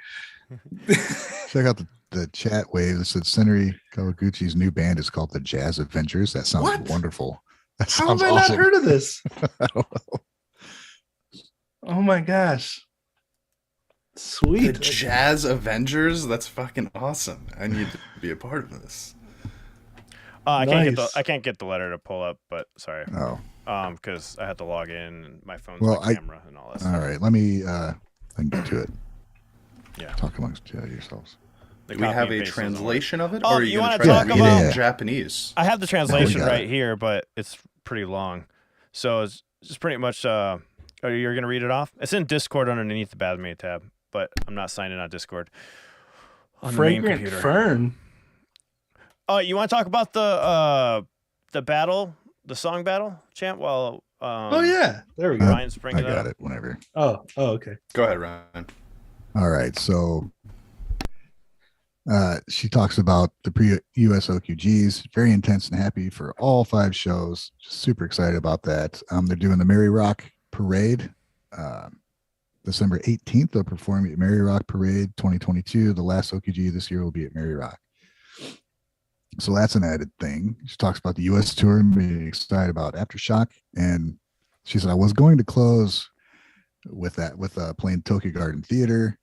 Check out the chat wave. It said Senri Kawaguchi's new band is called the Jazz Avengers. That sounds What? wonderful. That How sounds have I awesome. not heard of this? I don't know. Oh my gosh. The Sweet. Jazz Avengers? That's fucking awesome. I need to be a part of this. I Nice. can't get the letter to pull up, but sorry. Oh, Because I had to log in and my phone's Well, my camera and all that all stuff. right. Let me I can get to it. Yeah. Talk amongst yourselves. The Do we copy have and a paste doesn't work. translation of it? Oh, or are you you going wanna to try talk to read it about- in Japanese? I have the translation got right it. here, but it's pretty long. So it's just pretty much. You're gonna read it off. It's in Discord underneath the Babymetal tab, but I'm not signed in on Discord. On the main Fragrant computer. Fern. You want to talk about the battle, the song battle, Champ? While Oh yeah. There we go. Ryan's bringing I got it whenever. Oh, okay. Go ahead, Ryan. All right. So she talks about the pre-US OQGs, very intense and happy for all 5 shows. Just super excited about that. They're doing the Merry Rock Parade. December 18th, they'll perform at Merry Rock Parade 2022. The last OQG this year will be at Merry Rock. So that's an added thing. She talks about the US tour and being excited about Aftershock. And she said, I was going to close with that, with playing Tokyo Garden Theater.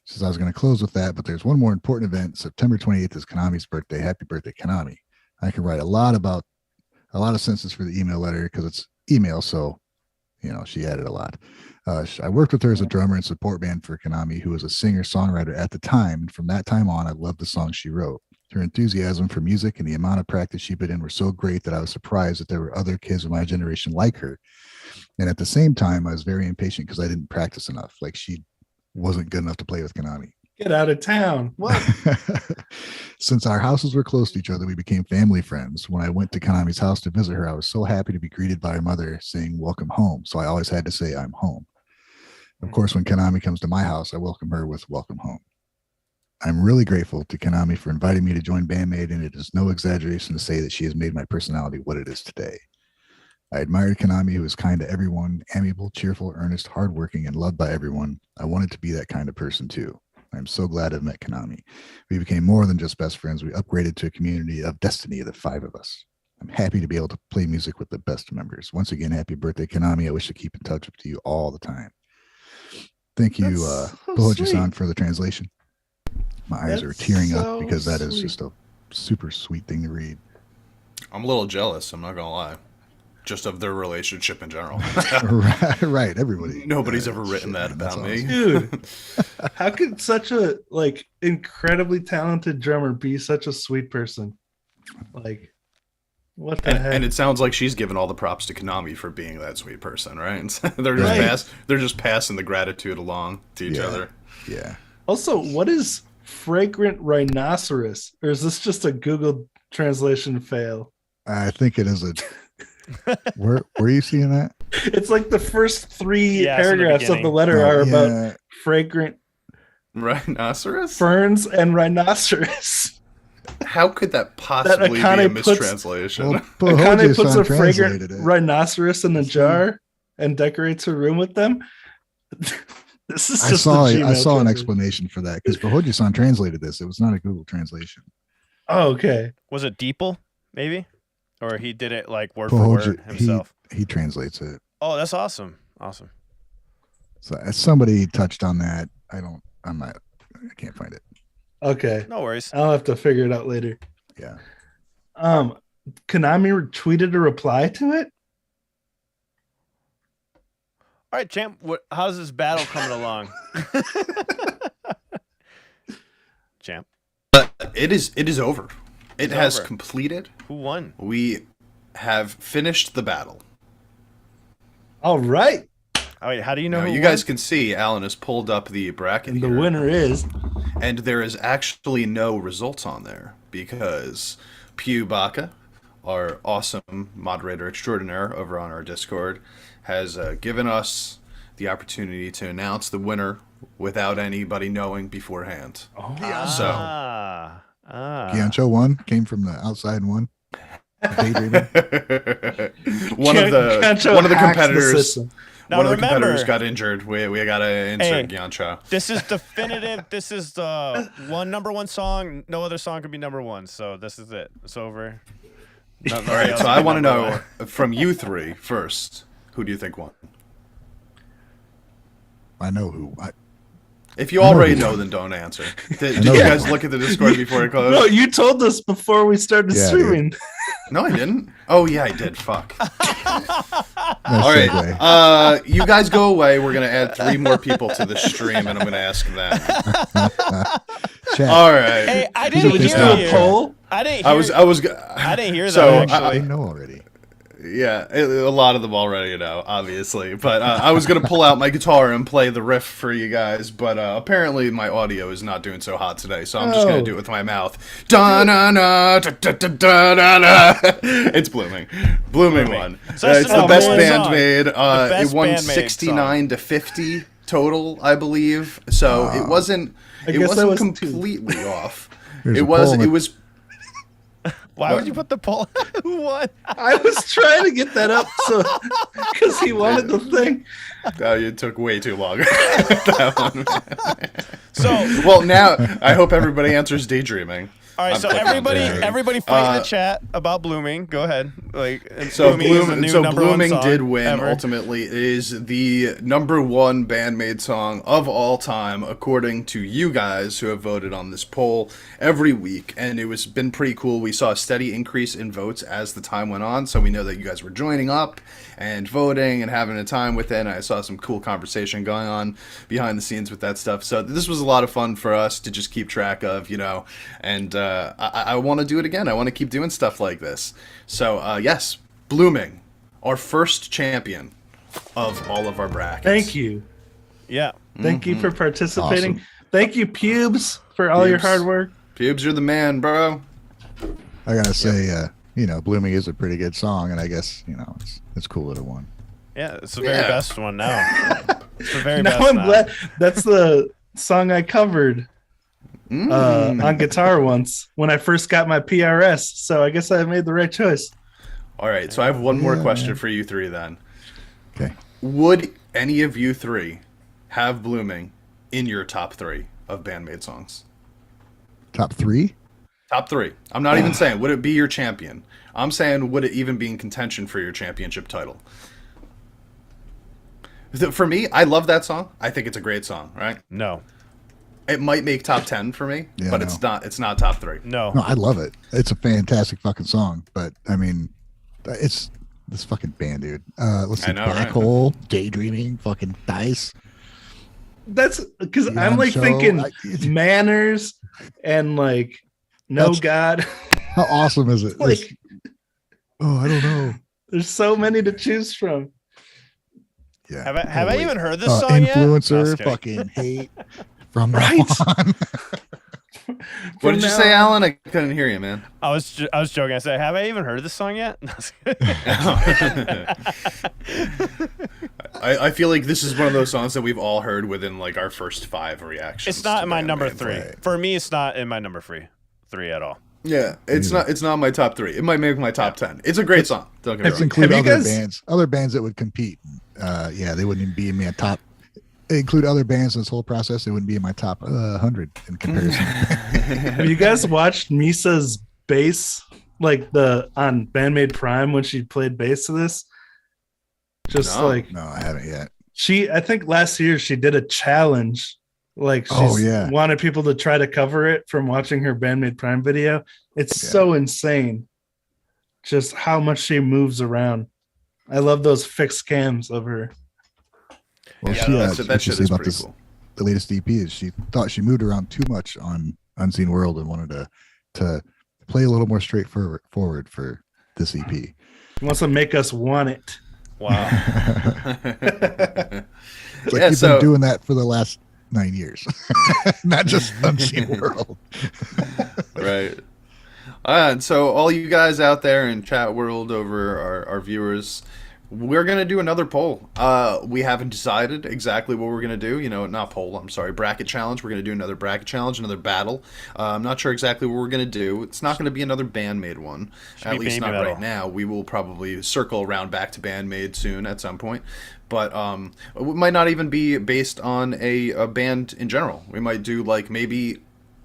She says, I was going to close with that, but there's one more important event. September 28th is Konami's birthday. Happy birthday, Konami. I can write a lot of sentences for the email letter because it's email. So, she added a lot. I worked with her as a drummer and support band for Konami, who was a singer-songwriter at the time. And from that time on, I loved the songs she wrote. Her enthusiasm for music and the amount of practice she put in were so great that I was surprised that there were other kids of my generation like her. And at the same time, I was very impatient because I didn't practice enough. Like she wasn't good enough to play with Konami. Get out of town. What? Since our houses were close to each other, we became family friends. When I went to Konami's house to visit her, I was so happy to be greeted by her mother saying, welcome home. So I always had to say, I'm home. Of course, when Konami comes to my house, I welcome her with welcome home. I'm really grateful to Konami for inviting me to join Band-Maid, and it is no exaggeration to say that she has made my personality what it is today. I admired Konami, who was kind to everyone, amiable, cheerful, earnest, hardworking, and loved by everyone. I wanted to be that kind of person too. I'm so glad I've met Konami. We became more than just best friends. We upgraded to a community of destiny, the 5 of us. I'm happy to be able to play music with the best members. Once again, happy birthday, Konami. I wish to keep in touch with you all the time. Thank you, Bohoji-san, for the translation. My eyes are tearing up because that is just a super sweet thing to read. I'm a little jealous, I'm not going to lie. Just of their relationship in general. Right, everybody. Nobody's ever written that about me. Awesome. Dude, how could such a incredibly talented drummer be such a sweet person? Like, what the heck? And it sounds like she's giving all the props to Konami for being that sweet person, right? they're just passing the gratitude along to each other. Yeah. Also, what is fragrant rhinoceros? Or is this just a Google translation fail? I think it is a... Where are you seeing that? It's like the first 3 paragraphs of the letter are about fragrant rhinoceros, ferns, and rhinoceros. How could that possibly be a mistranslation? Akane puts a fragrant rhinoceros in a jar and decorates her room with them. This is just I saw an explanation for that because Bohoji-san translated this. It was not a Google translation. Oh, okay. Was it Deeple, maybe? Or he did it like word for word himself? He translates it. Oh, that's awesome. Awesome. So as somebody touched on that, I can't find it. Okay. No worries. I'll have to figure it out later. Yeah. Konami tweeted a reply to it. All right, champ. How's this battle coming along? Champ. It is over. It has completed. Who won? We have finished the battle. All right. Oh, wait, how do you know? Now, who you won? guys can see Alan has pulled up the bracket. And the winner is. And there is actually no results on there because Pew Baka, our awesome moderator extraordinaire over on our Discord, has given us the opportunity to announce the winner without anybody knowing beforehand. Oh, yeah. So. Giancho won, came from the outside and won. Daydreaming. one of the competitors. Now one of the remember, competitors got injured. We gotta insert Giancho. This is definitive. This is the number one song. No other song could be number one. So this is it. It's over. All right. So I want to know from you 3 first. Who do you think won? I know who. If you already know, then don't answer. Did you guys look at the Discord before it closed? No, you told us before we started streaming. Dude. No, I didn't. Oh, yeah, I did. Fuck. All right. You guys go away. We're going to add 3 more people to the stream, and I'm going to ask them. All right. Hey, I didn't hear you. Poll? I didn't hear that, actually. I know already. Yeah, a lot of them already know, obviously. But I was going to pull out my guitar and play the riff for you guys, but apparently my audio is not doing so hot today, so I'm just going to do it with my mouth. Da-na-na, da-da-da-da-da. It's Blooming. Blooming won. So it's the best Band-Maid. It won 69 to 50 total, I believe. So it wasn't completely off. It was Why would you put the poll? Who won? I was trying to get that up because he wanted the thing. Oh, it took way too long. That one. Well, now I hope everybody answers Daydreaming. All right, so everybody fight in the chat about Blooming. Go ahead. Blooming did win. Ever. Ultimately, it is the #1 Band-Maid song of all time, according to you guys who have voted on this poll every week. And it was been pretty cool. We saw a steady increase in votes as the time went on, so we know that you guys were joining up and voting and having a time with it. And I saw some cool conversation going on behind the scenes with that stuff. So this was a lot of fun for us to just keep track of, and I want to do it again. I want to keep doing stuff like this. So, yes, Blooming, our first champion of all of our brackets. Thank you. Yeah. Thank you for participating. Awesome. Thank you, Pubes, for all your hard work. Pubes, you're the man, bro. I got to say, Blooming is a pretty good song, and I guess, it's cool that it won. Yeah, it's the very best one now. It's the very now best I'm glad that's the song I covered on guitar once when I first got my PRS. So I guess I made the right choice. All right, so I have one more question for you three then. Okay. Would any of you three have Blooming in your top 3 of Band-Maid songs? Top 3? Top 3. I'm not even saying would it be your champion. I'm saying would it even be in contention for your championship title? For me, I love that song. I think it's a great song, right? No. It might make top 10 for me, Yeah, but no. it's not top 3. No. No, I love it. It's a fantastic fucking song. But I mean, it's this fucking band, dude. Let's see, I know, Black right? Hole, Daydreaming, fucking Dice. That's because Yeah, I'm like so thinking Manners and like No That's- God. How awesome is it? Like, oh, I don't know. there's so many to choose from. Yeah. Have I Holy- even heard this song yet? Influencer, No, just kidding. fucking hate from now Right. on. What did you now say, on- Alan? I couldn't hear you, man. I was joking. I said, have I even heard this song yet? I feel like this is one of those songs that we've all heard within like our first 5 reactions. It's not to in my number Band-Maid. 3. right. For me, it's not in my number 3 at all. Yeah, it's not my top 3. It might make my top 10. It's a great song. Don't get me Let's wrong. include Have you other guys- bands that would compete. Yeah, they wouldn't even be in my top. Include other bands in this whole process, they wouldn't be in my top 100 in comparison. Have you guys watched Misa's bass like on Band-Maid Prime when she played bass to this? Just No. like No, I haven't yet. I think last year she did a challenge. Like she Oh, yeah. wanted people to try to cover it from watching her Band-Maid Prime video. It's Yeah. so insane. Just how much she moves around. I love those fixed cams of her. Well, Yeah, she, that what she shit said is about pretty this, cool. the latest EP is she thought she moved around too much on Unseen World and wanted to play a little more straightforward for this EP. She wants to make us want it. Wow. It's like Yeah, you've so- been doing that for the last 9 years, not just Unseen World. Right. And so all you guys out there in chat world over our viewers, we're going to do another poll. We haven't decided exactly what we're going to do. Not poll, I'm sorry, bracket challenge. We're going to do another bracket challenge, another battle. I'm not sure exactly what we're going to do. It's not going to be another Band-Maid one, at be least not Babymetal. right now. We will probably circle around back to Band-Maid soon at some point. But it might not even be based on a band in general. We might do like maybe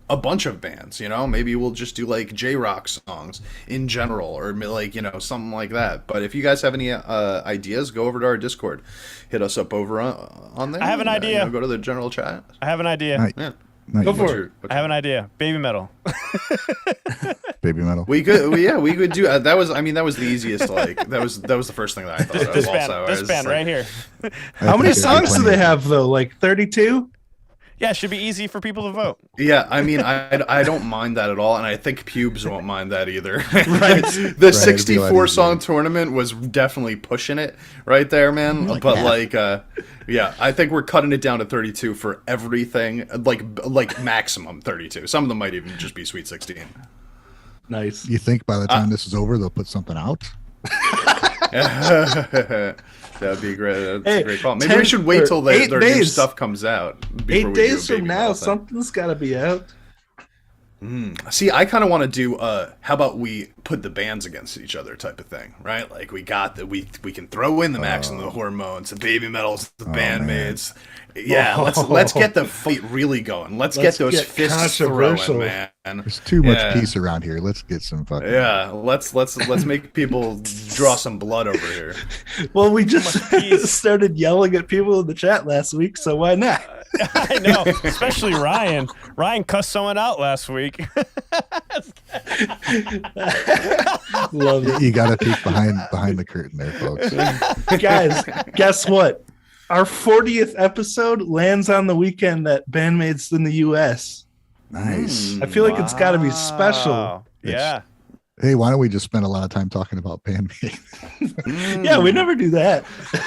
a bunch of bands, maybe we'll just do like J-rock songs in general, or like, something like that. But if you guys have any ideas, go over to our Discord, hit us up over on there. I have an idea. Go to the general chat. I have an idea. Nice. Yeah. Not Go yet. for What's it. your- I have an idea. Babymetal. Babymetal. We could do that was the easiest, like that was the first thing that I thought of This also. band, I this was band like, right here. How many songs do they have though? Like 32? Yeah, it should be easy for people to vote. Yeah, I mean, I don't mind that at all, and I think Pubes won't mind that either. Right. The Right, 64 song it'd be a lot tournament was definitely pushing it right there, man. Like But that. yeah, I think we're cutting it down to 32 for everything, like maximum 32. Some of them might even just be Sweet 16. Nice. You think by the time this is over, they'll put something out? That'd be great. That's Hey, a great call. Maybe 10 we should wait till or 8 their new days. stuff comes out. before 8 we do a days from Baby now, Metal thing. something's got to be out. See, I kind of want to do how about we put the bands against each other type of thing, right? Like we can throw in the Max and the Hormones, the Babymetals, the Band-Maids. Yeah, let's get the fight really going. Let's get those get fists controversial. throwing, man. There's too much Yeah. peace around here. Let's get some fucking. Yeah, let's make people draw some blood over here. Well, we just peace. started yelling at people in the chat last week, so why not? I know, especially Ryan. Ryan cussed someone out last week. Love it. You got to peek behind the curtain there, folks. Guys, guess what? Our 40th episode lands on the weekend that Band-Maid's in the US. Nice. I feel like it's got to be special. Wow. Yeah. Hey, why don't we just spend a lot of time talking about Band-Maid? Yeah, we never do that.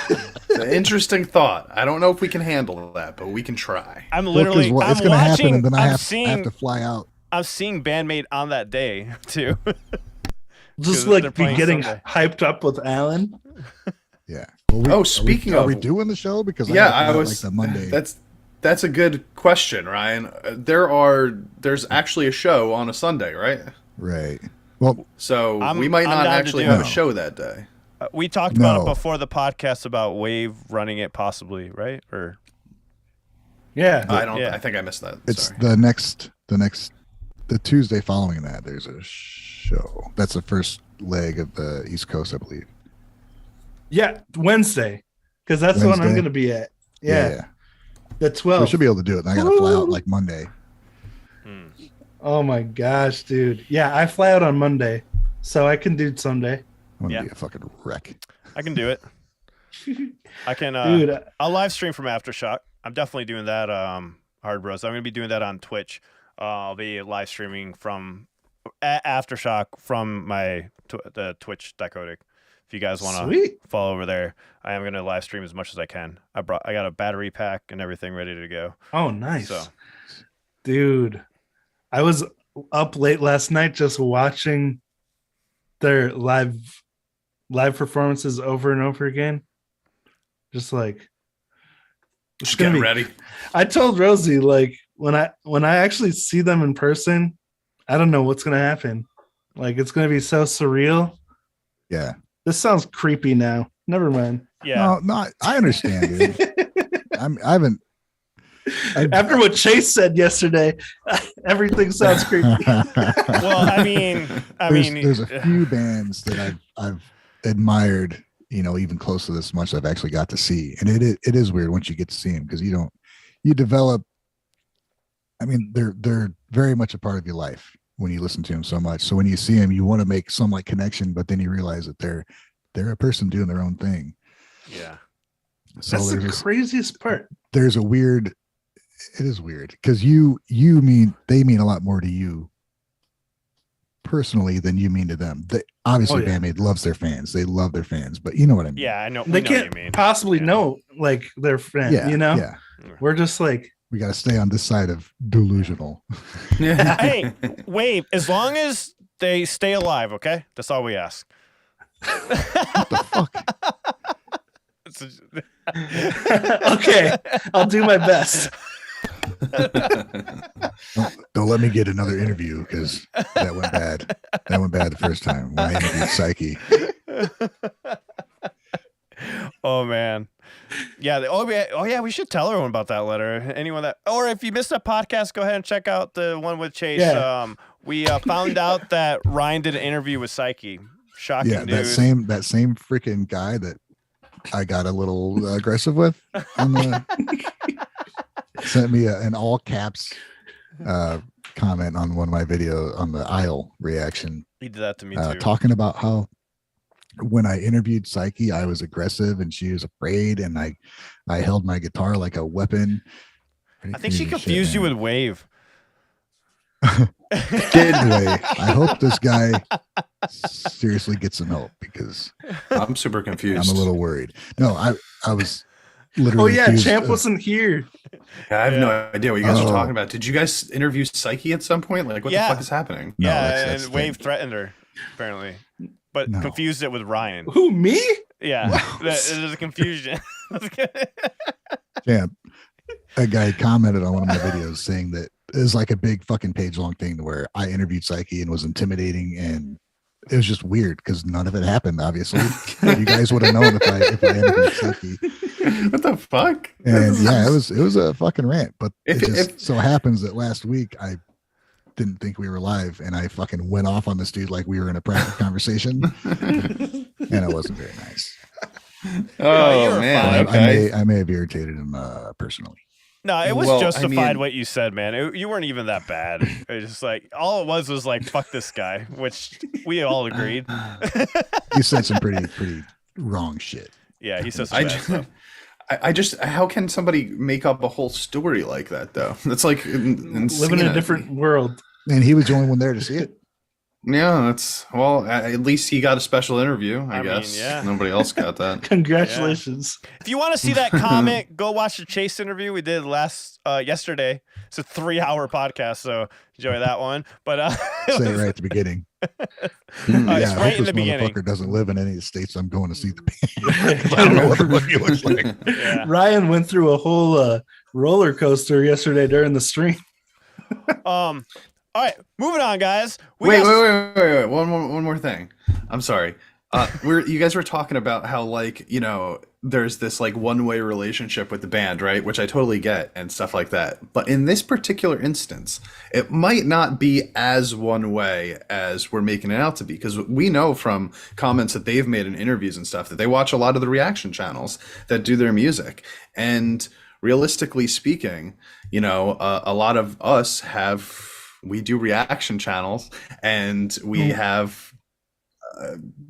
It's an interesting thought. I don't know if we can handle that, but we can try. I'm Well, 'cause literally. what- it's I'm going to happen, watching. and then I I'm have seeing. to fly out. I'm seeing Band-Maid on that day too. Just They're like be playing getting Sunday. hyped up with Alan. Yeah. Oh, speaking are we of- doing the show? Because Yeah, I I got, was. like the Monday. That's a good question, Ryan. There's actually a show on a Sunday, right? Right. Well, So we might I'm not down to actually do have it. a show that day. We talked about it No. before the podcast about Wave running it possibly, right? Or Yeah. I think I missed that. it's Sorry. the Tuesday following that. There's a show. That's the first leg of the East Coast, I believe. Yeah, Wednesday. Because that's the one I'm Wednesday? going to be at. Yeah. The So we 12th. should be able to do it. And I got to fly out like Monday. Oh my gosh, dude. Yeah, I fly out on Monday. So I can do Sunday. I'm gonna Yeah. be a fucking wreck. I can do it. I can. Dude, I'll live stream from Aftershock. I'm definitely doing that. Hard Bros. I'm gonna be doing that on Twitch. I'll be live streaming from Aftershock from my the Twitch decodec. If you guys want to sweet. follow over there, I am gonna live stream as much as I can. I got a battery pack and everything ready to go. Oh, nice. So Dude, I was up late last night just watching their live performances over and over again. Just like Just getting ready. I told Rosie, like, when I actually see them in person, I don't know what's gonna happen. Like, it's gonna be so surreal. Yeah. This sounds creepy now. Never mind. yeah, No, I understand, dude. I haven't. After what Chase said yesterday, everything sounds creepy. well, I mean, there's a few bands that I've admired, even close to this much I've actually got to see, and it is weird once you get to see them because you develop. I mean, they're very much a part of your life when you listen to them so much. So when you see them, you want to make some like connection, but then you realize that they're a person doing their own thing. yeah. So That's the craziest part. there's a weird. It is weird because they mean a lot more to you personally than you mean to them. Obviously, Band-Maid loves their fans. They love their fans, but you know what I mean. Yeah, I know. They we know can't what you mean. possibly know like their friend. Yeah, yeah. We're just like, We got to stay on this side of delusional. Hey, Wave, as long as they stay alive, okay? That's all we ask. What the fuck? okay, I'll do my best. Don't let me get another interview because that went bad. That went bad the first time when I interviewed Psyche. Oh man, yeah. Oh yeah. We should tell everyone about that letter. Anyone that, or if you missed that podcast, go ahead and check out the one with Chase. Yeah. We found out that Ryan did an interview with Psyche. Shocking Yeah, news. that same freaking guy that I got a little aggressive with on sent me an all caps comment on one of my videos on the aisle reaction. He did that to me too. Talking about how when I interviewed Psyche, I was aggressive and she was afraid, and I held my guitar like a weapon. I think she confused you with Wave. Anyway, I hope this guy seriously gets some help because I'm super confused. I'm a little worried. No, I was Oh literally. yeah, accused Champ of- wasn't here. I have no idea what you guys are Oh. talking about. Did you guys interview Psyche at some point? Like, what Yeah. the fuck is happening? No, Yeah, that's and the Wave thing. threatened her apparently, but No. confused it with Ryan. Who, me? Yeah, Wow. there's a confusion. Champ, a guy commented on one of my videos saying that it was like a big fucking page long thing to where I interviewed Psyche and was intimidating, and it was just weird because none of it happened. Obviously, you guys would have known if I interviewed Psyche. What the fuck? And yeah, it was a fucking rant. But If- it just if- so happens that last week I didn't think we were live, and I fucking went off on this dude like we were in a private conversation, and it wasn't very nice. Oh, you were man. fine. Okay. I may have irritated him personally. No, it was Well, I justified mean- what you said, man. You weren't even that bad. It was just like all it was like fuck this guy, which we all agreed. You said some pretty wrong shit. Yeah, he says some I bad just, stuff. I just, how can somebody make up a whole story like that, though? That's like insane. Living in a different world. And he was the only one there to see it. Yeah, that's, well, at least he got a special interview, I I mean, guess. yeah. Nobody else got that. Congratulations. If you want to see that comment, go watch the Chase interview we did yesterday. It's a 3-hour podcast, so enjoy that one. But Say it right at the beginning. it's I right hope in this the beginning. motherfucker doesn't live in any of the states I'm going to see the band. I don't know what the fuck he looks like. Yeah. Ryan went through a whole roller coaster yesterday during the stream. All right, moving on, guys. Wait. One more thing. I'm sorry. You guys were talking about how, like, you know, there's this like one-way relationship with the band, right? Which I totally get and stuff like that. But in this particular instance, it might not be as one way as we're making it out to be, because we know from comments that they've made in interviews and stuff that they watch a lot of the reaction channels that do their music. And realistically speaking, you know, a lot of us we do reaction channels, and we have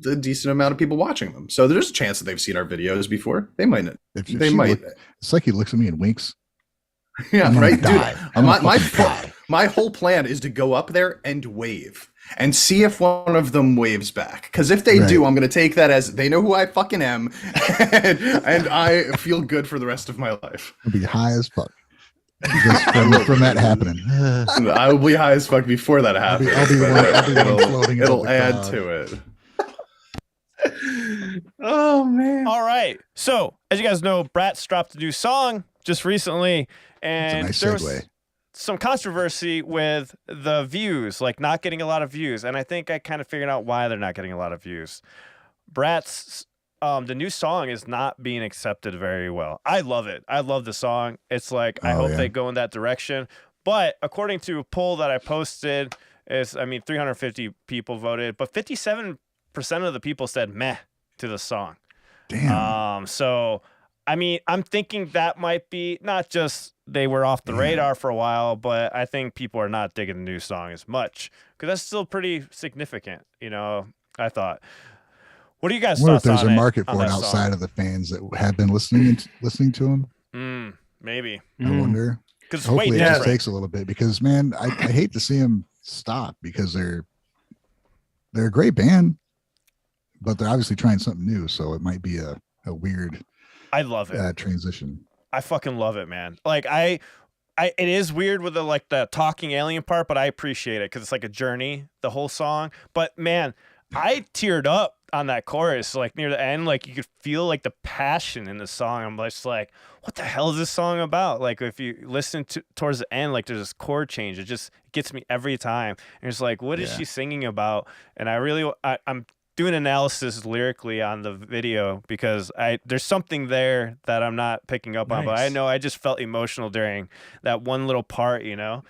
a decent amount of people watching them. So there's a chance that they've seen our videos before. They might not. They might. It's like he looks at me and winks. Yeah, right, dude. My whole plan is to go up there and wave and see if one of them waves back. Because if they do, I'm going to take that as they know who I fucking am, and I feel good for the rest of my life. I'll be high as fuck. Just from that happening. I will be high as fuck before that happens. It'll add to it. Oh man! All right. So, as you guys know, Bratz dropped a new song just recently, and there was some controversy with the views, like not getting a lot of views. And I think I kind of figured out why they're not getting a lot of views. Bratz, the new song is not being accepted very well. I love it. I love the song. It's like I hope they go in that direction. But according to a poll that I posted, 350 people voted, but 57% of the people said meh to the song. Damn. So I mean, I'm thinking that might be not just they were off the radar for a while, but I think people are not digging the new song as much, because that's still pretty significant, you know, I thought. What do you guys thoughts on it? There's a market for it outside of the fans that have been listening to them. Maybe. I wonder. Because hopefully it just takes a little bit, because man, I hate to see them stop, because they're a great band, but they're obviously trying something new, so it might be a weird I love it. Transition. I fucking love it, man. Like it is weird with the talking alien part, but I appreciate it because it's like a journey, the whole song. But man, I teared up on that chorus, like near the end, like you could feel like the passion in the song. I'm just like, what the hell is this song about? Like if you listen towards the end, like there's this chord change. It just gets me every time. And it's like, what is she singing about? And I'm doing analysis lyrically on the video, because there's something there that I'm not picking up on, but I know I just felt emotional during that one little part, you know.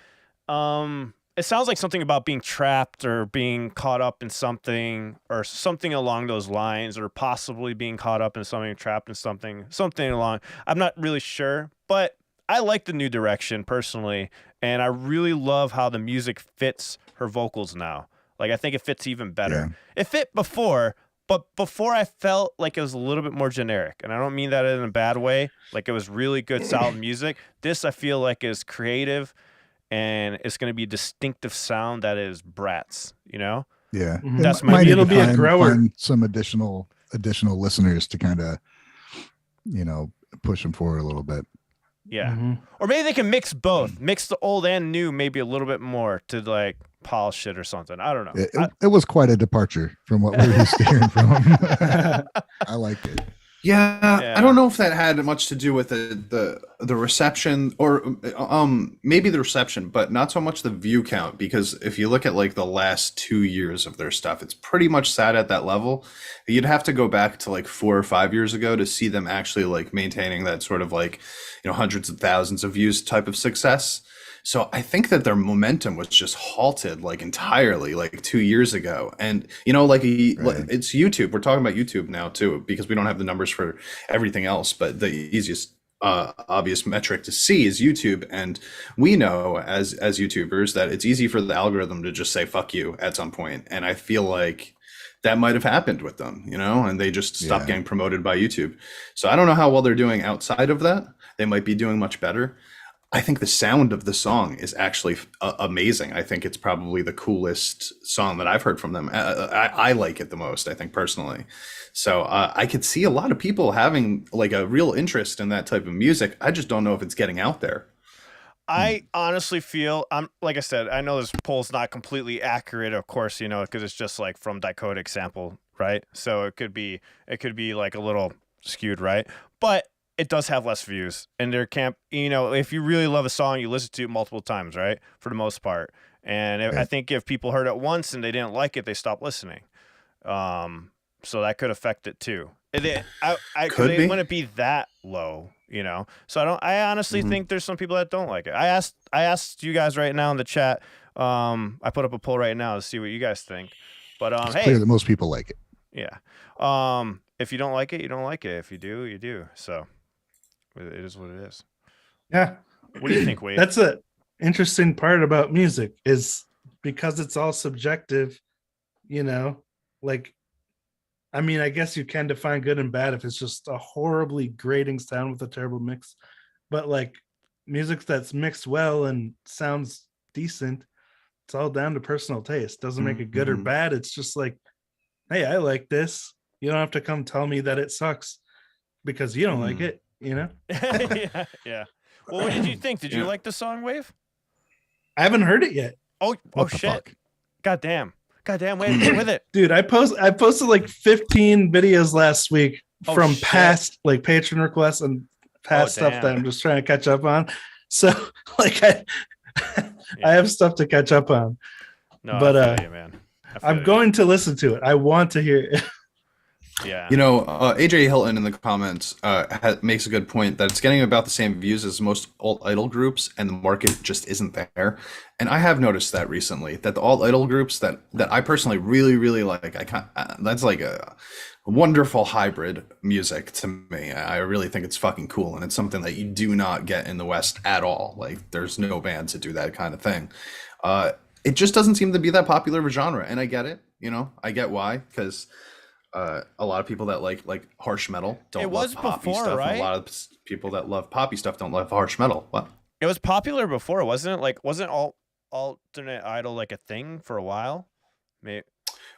It sounds like something about being trapped or being caught up in something, or something along those lines, or possibly being caught up in something, trapped in something along. I'm not really sure, but I like the new direction personally, and I really love how the music fits her vocals now. Like, I think it fits even better. Yeah. It fit before, but before I felt like it was a little bit more generic. And I don't mean that in a bad way. Like, it was really good, solid music. This, I feel like, is creative, and it's going to be a distinctive sound that is Bratz, you know? Yeah. That's it'll be a grower. Find some additional listeners to kind of, you know, push them forward a little bit. Yeah. Mm-hmm. Or maybe they can mix both. Mix the old and new maybe a little bit more to, like, polish it or something. I don't know. It was quite a departure from what we were used to hearing from him. I liked it. Yeah, I don't know if that had much to do with the reception, or maybe the reception, but not so much the view count, because if you look at like the last 2 years of their stuff, it's pretty much sat at that level. You'd have to go back to like 4 or 5 years ago to see them actually like maintaining that sort of like, you know, hundreds of thousands of views type of success. So I think that their momentum was just halted like entirely like 2 years ago. And, you know, like it's YouTube. We're talking about YouTube now too, because we don't have the numbers for everything else. But the easiest obvious metric to see is YouTube. And we know as YouTubers that it's easy for the algorithm to just say, fuck you at some point. And I feel like that might have happened with them, you know, and they just stopped getting promoted by YouTube. So I don't know how well they're doing outside of that. They might be doing much better. I think the sound of the song is actually amazing. I think it's probably the coolest song that I've heard from them. I like it the most, I think, personally. So I could see a lot of people having like a real interest in that type of music. I just don't know if it's getting out there. I honestly feel, like I said, I know this poll's not completely accurate, of course, you know, because it's just like from Dichotic sample, right? So it could be like a little skewed, right? But it does have less views, and there can't, you know, if you really love a song, you listen to it multiple times, right? For the most part. And I think if people heard it once and they didn't like it, they stopped listening. So that could affect it too. It wouldn't be that low, you know. So I honestly think there's some people that don't like it. I asked you guys right now in the chat. I put up a poll right now to see what you guys think. But it's clear that most people like it. Yeah. If you don't like it, you don't like it. If you do, you do. So it is what it is. Yeah. What do you think, Wade? That's a interesting part about music is because it's all subjective, you know, like, I mean, I guess you can define good and bad if it's just a horribly grating sound with a terrible mix, but like music that's mixed well and sounds decent, it's all down to personal taste. Doesn't make it good or bad. It's just like, hey, I like this. You don't have to come tell me that it sucks because you don't like it, you know? Yeah. Well, what did you think? Did you like the song, Wave? I haven't heard it yet. Oh shit. Goddamn, way to get with it. Dude, I posted like 15 videos last week from past like Patron requests and past stuff that I'm just trying to catch up on. So like I have stuff to catch up on. No, but I feel you, man. I'm going to listen to it. I want to hear it. Yeah. You know, AJ Hilton in the comments makes a good point that it's getting about the same views as most alt-idol groups, and the market just isn't there. And I have noticed that recently, that the alt-idol groups that I personally really, really like, that's like a wonderful hybrid music to me. I really think it's fucking cool, and it's something that you do not get in the West at all. Like, there's no bands that do that kind of thing. It just doesn't seem to be that popular of a genre, and I get it. You know, I get why, because a lot of people that like harsh metal don't love poppy stuff, right? And a lot of people that love poppy stuff don't love harsh metal. What? It was popular before, wasn't it? Like, wasn't alternate idol like a thing for a while? Maybe.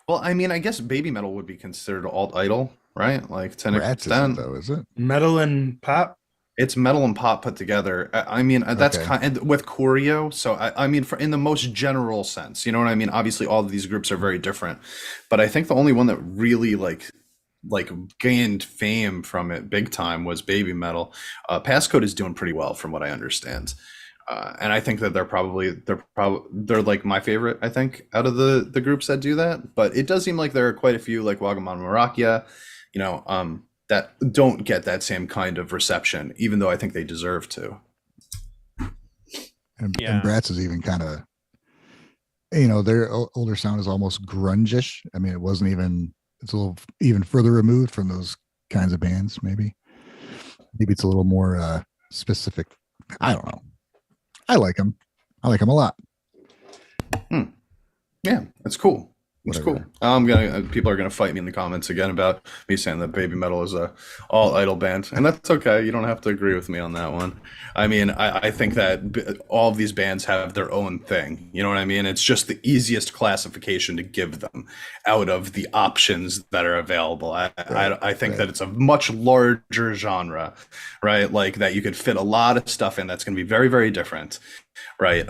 Well, I mean, I guess Babymetal would be considered alt-idol, right? Like, to an Bratz extent, though, is it? Metal and pop. It's metal and pop put together. I mean, that's kind of with choreo. So I mean, in the most general sense, you know what I mean? Obviously, all of these groups are very different, but I think the only one that really like gained fame from it big time was Babymetal. Passcode is doing pretty well from what I understand, and I think that they're like my favorite. I think out of the groups that do that, but it does seem like there are quite a few like Wagamon Marakia, you know, that don't get that same kind of reception, even though I think they deserve to. And Bratz is even kind of, you know, their older sound is almost grunge-ish. I mean, it's a little even further removed from those kinds of bands, maybe. Maybe it's a little more specific. I don't know. I like them. I like them a lot. Yeah, that's cool. It's cool. People are gonna fight me in the comments again about me saying that Babymetal is a all-idol band, and that's okay. You don't have to agree with me on that one. I mean, I think that all of these bands have their own thing. You know what I mean? It's just the easiest classification to give them out of the options that are available. I think that it's a much larger genre, right? Like that you could fit a lot of stuff in. That's gonna be very, very different, right?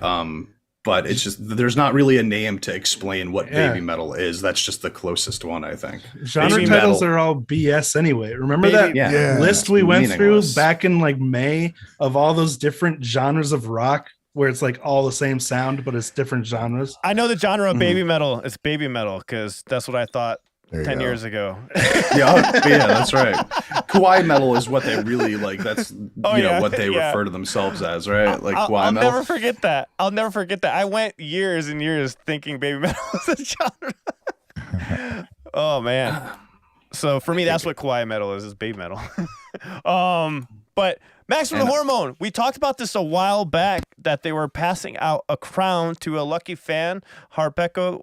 But it's just, there's not really a name to explain what Babymetal is. That's just the closest one, I think. Genre titles are all BS anyway. Remember that list we went through back in like May of all those different genres of rock where it's like all the same sound, but it's different genres? I know the genre of Babymetal. It's Babymetal because that's what I thought 10 years ago. yeah, that's right. Kawaii metal is what they really like. That's what they refer to themselves as, right? Like Kawaii metal. I'll never forget that. I went years and years thinking Babymetal was a genre. Oh man. So for me, that's what Kawaii metal is Babymetal. But Max from the Hormone, we talked about this a while back that they were passing out a crown to a lucky fan, Harpeko,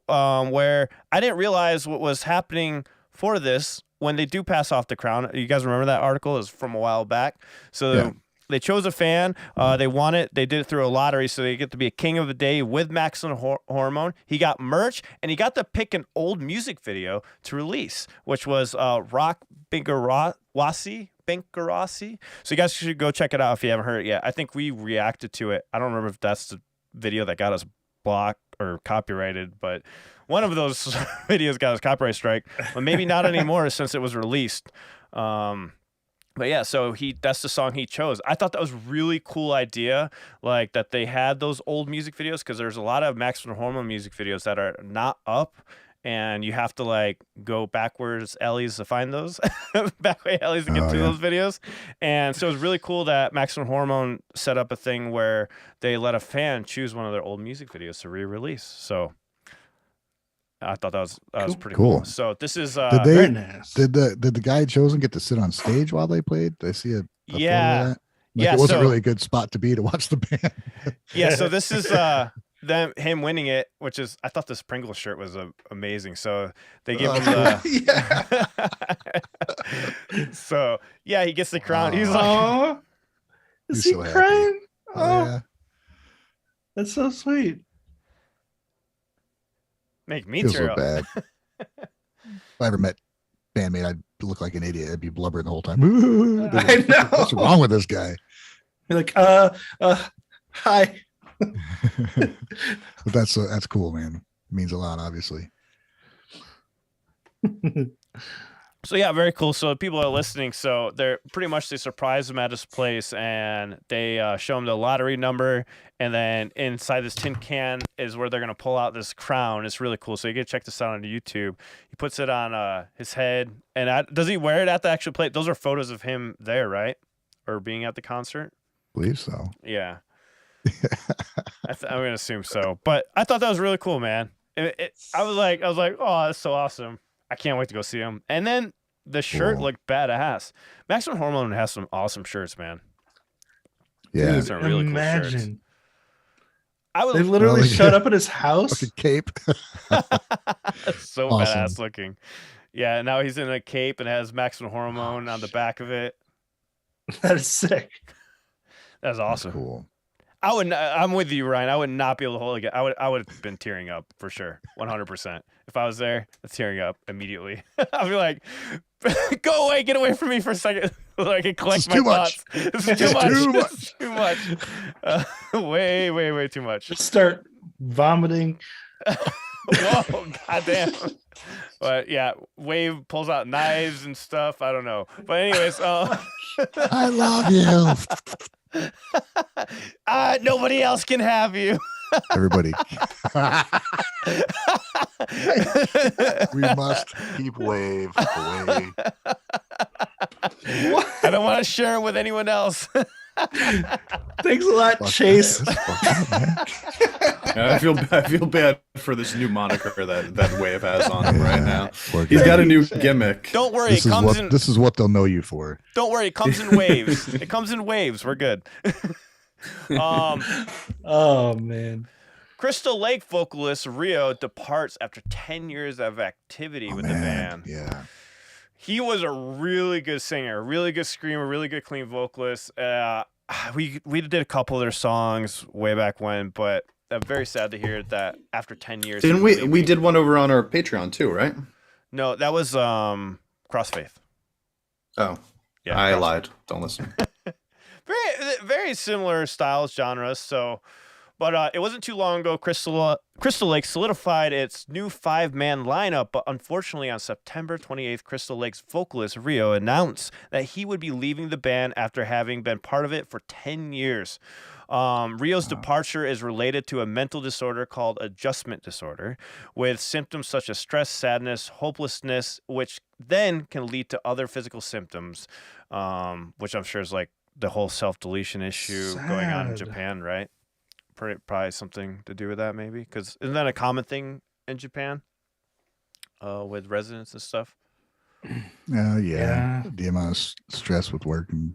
where I didn't realize what was happening for this when they do pass off the crown. You guys remember that article? It was from a while back. So they chose a fan. They won it. They did it through a lottery, so they get to be a king of the day with Max and Hormone. He got merch, and he got to pick an old music video to release, which was Rock Bingarasi. So you guys should go check it out if you haven't heard it yet. I think we reacted to it. I don't remember if that's the video that got us blocked or copyrighted, but one of those videos got us copyright strike. But maybe not anymore since it was released. But yeah, so that's the song he chose. I thought that was really cool idea, like that they had those old music videos, because there's a lot of Maximum Hormone music videos that are not up, and you have to like go backwards alleys to find those, backway alleys to get to those videos. And so it was really cool that Maximum Hormone set up a thing where they let a fan choose one of their old music videos to re-release. So I thought that was pretty cool. So this is very nice. Did the guy chosen get to sit on stage while they played? Did I see a photo of that? Like, yeah, it wasn't really a good spot to be to watch the band. Yeah, so this is him winning it, which is, I thought this Pringles shirt was amazing. So they give him the so yeah, he gets the crown. He's like, is he so crying? Oh, yeah. That's so sweet. Make me Feels tear so up. bad. If I ever met Band-Maid, I'd look like an idiot. I'd be blubbering the whole time. I know. What's wrong with this guy? You're like, hi. But that's cool, man. It means a lot, obviously. So yeah, very cool. So people are listening. So they're pretty much, they surprise him at his place, and they show him the lottery number, and then inside this tin can is where they're gonna pull out this crown. It's really cool. So you can check this out on YouTube. He puts it on his head, and does he wear it at the actual play? Those are photos of him there, right, or being at the concert? I believe so. Yeah. I'm gonna assume so. But I thought that was really cool, man. I was like, oh, that's so awesome. I can't wait to go see him. And then the shirt looked badass. Maximum Hormone has some awesome shirts, man. Yeah. These are really cool shirts. They literally showed up at his house. Like a cape. So awesome. Badass looking. Yeah, now he's in a cape and has Maximum Hormone on the back of it. That is sick. That's awesome. That's cool. I'm with you, Ryan. I would not be able to hold it. I would have been tearing up for sure. 100%. If I was there, tearing up immediately. I'd be like, go away, get away from me for a second. So I can collect my thoughts. This is too much. This is too much. Way too much. Just start vomiting. Whoa, goddamn. But yeah, Wave pulls out knives and stuff. I don't know. But anyways, I love you. Nobody else can have you. Everybody. We must keep Wave away. I don't want to share it with anyone else. Thanks a lot, Chase. I feel bad for this new moniker that Wave has on him right now. He's got a new gimmick. Don't worry, this is what they'll know you for. Don't worry, it comes in waves. It comes in waves. We're good. Oh man. Crystal Lake vocalist Rio departs after 10 years of activity with the band. Yeah. He was a really good singer, really good screamer, really good clean vocalist. We did a couple of their songs way back when, but I'm very sad to hear that after 10 years. Didn't we did one over on our Patreon too, right? No, that was Crossfaith. Oh. Yeah, I lied. Don't listen. Very similar styles, genres. So, but it wasn't too long ago Crystal Lake solidified its new 5-man lineup, but unfortunately on September 28th, Crystal Lake's vocalist Rio announced that he would be leaving the band after having been part of it for 10 years. Rio's departure is related to a mental disorder called adjustment disorder, with symptoms such as stress, sadness, hopelessness, which then can lead to other physical symptoms, which I'm sure is like the whole self-deletion issue going on in Japan, right? Probably something to do with that, maybe, because isn't that a common thing in Japan with residents and stuff? Yeah. The amount of stress with work and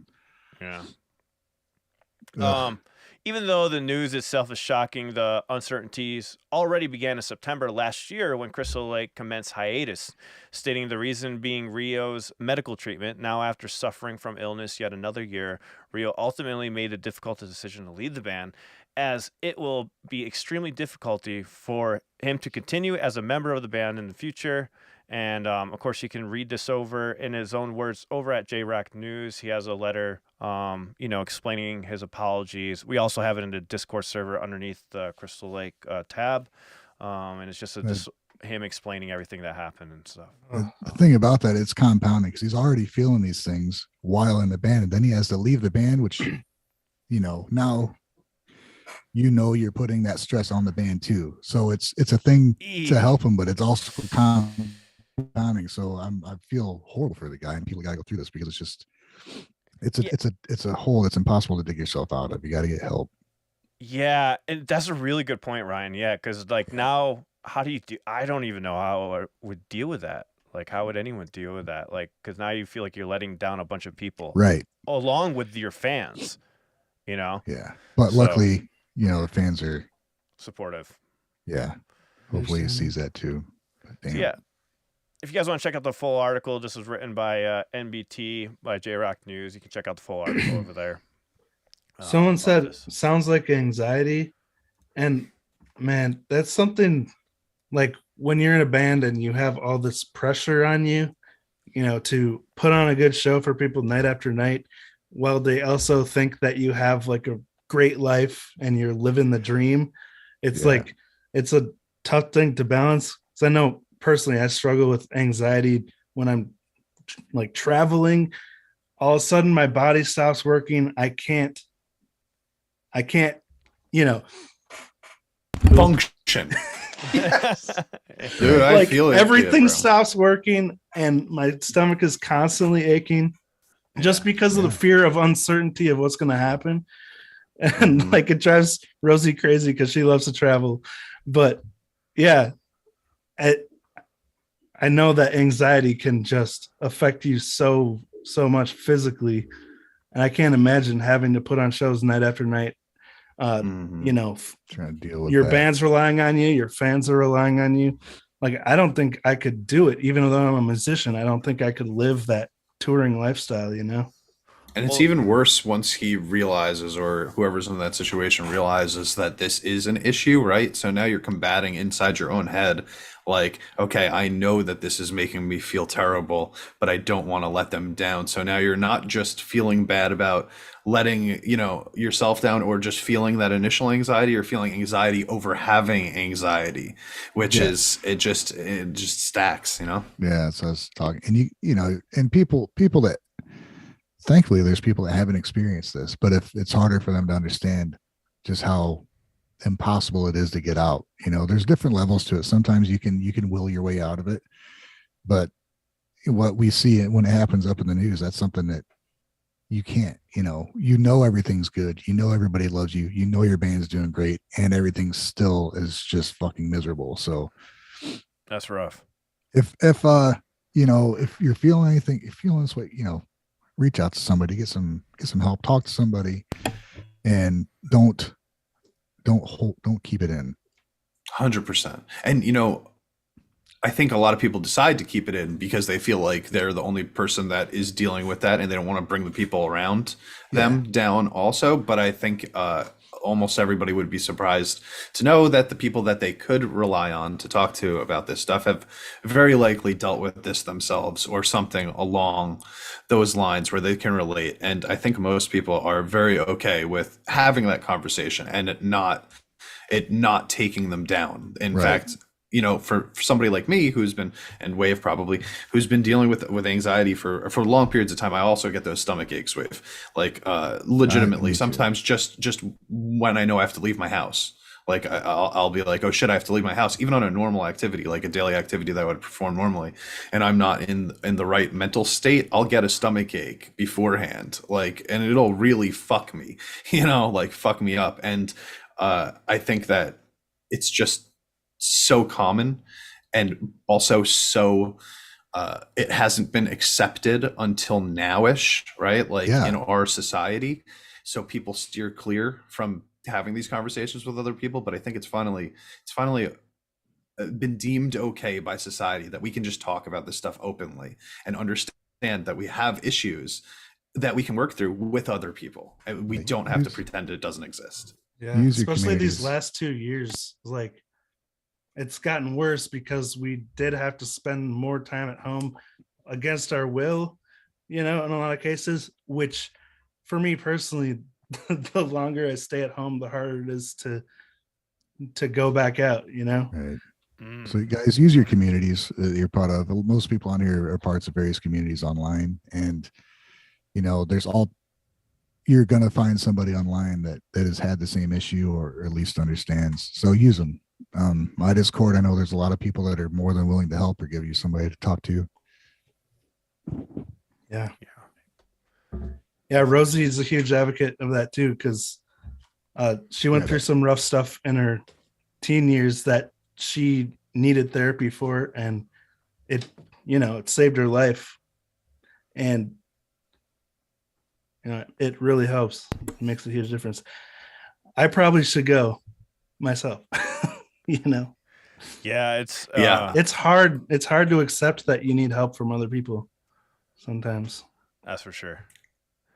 even though the news itself is shocking, the uncertainties already began in September last year when Crystal Lake commenced hiatus, stating the reason being Rio's medical treatment. Now, after suffering from illness yet another year, Rio ultimately made a difficult decision to leave the band, as it will be extremely difficult for him to continue as a member of the band in the future. And, of course, you can read this over in his own words over at JRock News. He has a letter, explaining his apologies. We also have it in the Discord server underneath the Crystal Lake tab. And it's just him explaining everything that happened and stuff. The thing about that, it's compounding because he's already feeling these things while in the band, and then he has to leave the band, which, now you're putting that stress on the band too. So it's a thing to help him, but it's also compounding. So I feel horrible for the guy, and people got to go through this because it's a hole that's impossible to dig yourself out of. You got to get help. Yeah, and that's a really good point, Ryan. Yeah, because like now, how do you do? I don't even know how I would deal with that. Like, how would anyone deal with that? Like, because now you feel like you're letting down a bunch of people, right? Along with your fans, Yeah, but luckily, the fans are supportive. Yeah, hopefully he sees that too. So yeah, if you guys want to check out the full article, this was written by NBT by J-Rock News. You can check out the full article over there. Someone said, sounds like anxiety. And man, that's something like when you're in a band and you have all this pressure on you, to put on a good show for people night after night, while they also think that you have like a great life and you're living the dream. It's like, it's a tough thing to balance. So I know personally, I struggle with anxiety when I'm like traveling. All of a sudden my body stops working. I can't, function. Yes. Dude, I feel it. Everything stops working and my stomach is constantly aching just because of the fear of uncertainty of what's going to happen. And like it drives Rosie crazy because she loves to travel. But yeah, I know that anxiety can just affect you so much physically. And I can't imagine having to put on shows night after night. Trying to deal with your band's relying on you, your fans are relying on you. Like, I don't think I could do it, even though I'm a musician. I don't think I could live that touring lifestyle, And it's even worse once he realizes, or whoever's in that situation realizes, that this is an issue, right? So now you're combating inside your own head, like, okay, I know that this is making me feel terrible, but I don't want to let them down. So now you're not just feeling bad about letting, yourself down, or just feeling that initial anxiety, or feeling anxiety over having anxiety, which is, it just stacks, Yeah, so I was talking, and and people that, thankfully there's people that haven't experienced this, but if it's harder for them to understand just how impossible it is to get out, there's different levels to it. Sometimes you can will your way out of it, but what we see when it happens up in the news, that's something that you can't, everything's good, everybody loves you, your band's doing great, and everything still is just fucking miserable. So that's rough. If you're feeling anything, if you're feeling this way, reach out to somebody, get some help, talk to somebody, and don't keep it in. 100%. And I think a lot of people decide to keep it in because they feel like they're the only person that is dealing with that, and they don't want to bring the people around them down also. But I think almost everybody would be surprised to know that the people that they could rely on to talk to about this stuff have very likely dealt with this themselves, or something along those lines where they can relate. And I think most people are very okay with having that conversation and it not taking them down. In fact, for somebody like me who's been, and Wave probably, who's been dealing with anxiety for long periods of time, I also get those stomach aches, Wave, like legitimately sometimes just when I know I have to leave my house. Like I'll be like, oh shit, I have to leave my house, even on a normal activity, like a daily activity that I would perform normally, and I'm not in the right mental state, I'll get a stomach ache beforehand, like, and it'll really fuck me, like fuck me up. And I think that it's just so common, and also so it hasn't been accepted until nowish, right? Like in our society, so people steer clear from having these conversations with other people. But I think it's finally been deemed okay by society that we can just talk about this stuff openly and understand that we have issues that we can work through with other people, and we don't have to pretend it doesn't exist. Yeah, especially these last 2 years, like it's gotten worse because we did have to spend more time at home against our will, in a lot of cases, which for me personally, the longer I stay at home, the harder it is to go back out, Right. So you guys use your communities that you're part of. Most people on here are parts of various communities online, and there's all you're gonna find somebody online that has had the same issue or at least understands. So use them. My Discord, I know there's a lot of people that are more than willing to help or give you somebody to talk to. Yeah. Yeah, Rosie's a huge advocate of that too, because she went through some rough stuff in her teen years that she needed therapy for, and it saved her life, and it really helps. It makes a huge difference. I probably should go myself. Yeah, it's it's hard to accept that you need help from other people sometimes. That's for sure.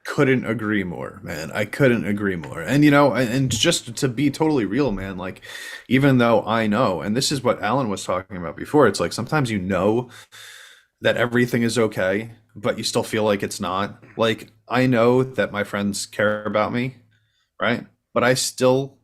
Couldn't agree more, man. I couldn't agree more. And and just to be totally real, man, like, even though I know, and this is what Alan was talking about before, it's like sometimes that everything is okay, but you still feel like it's not. Like, I know that my friends care about me, right? But I still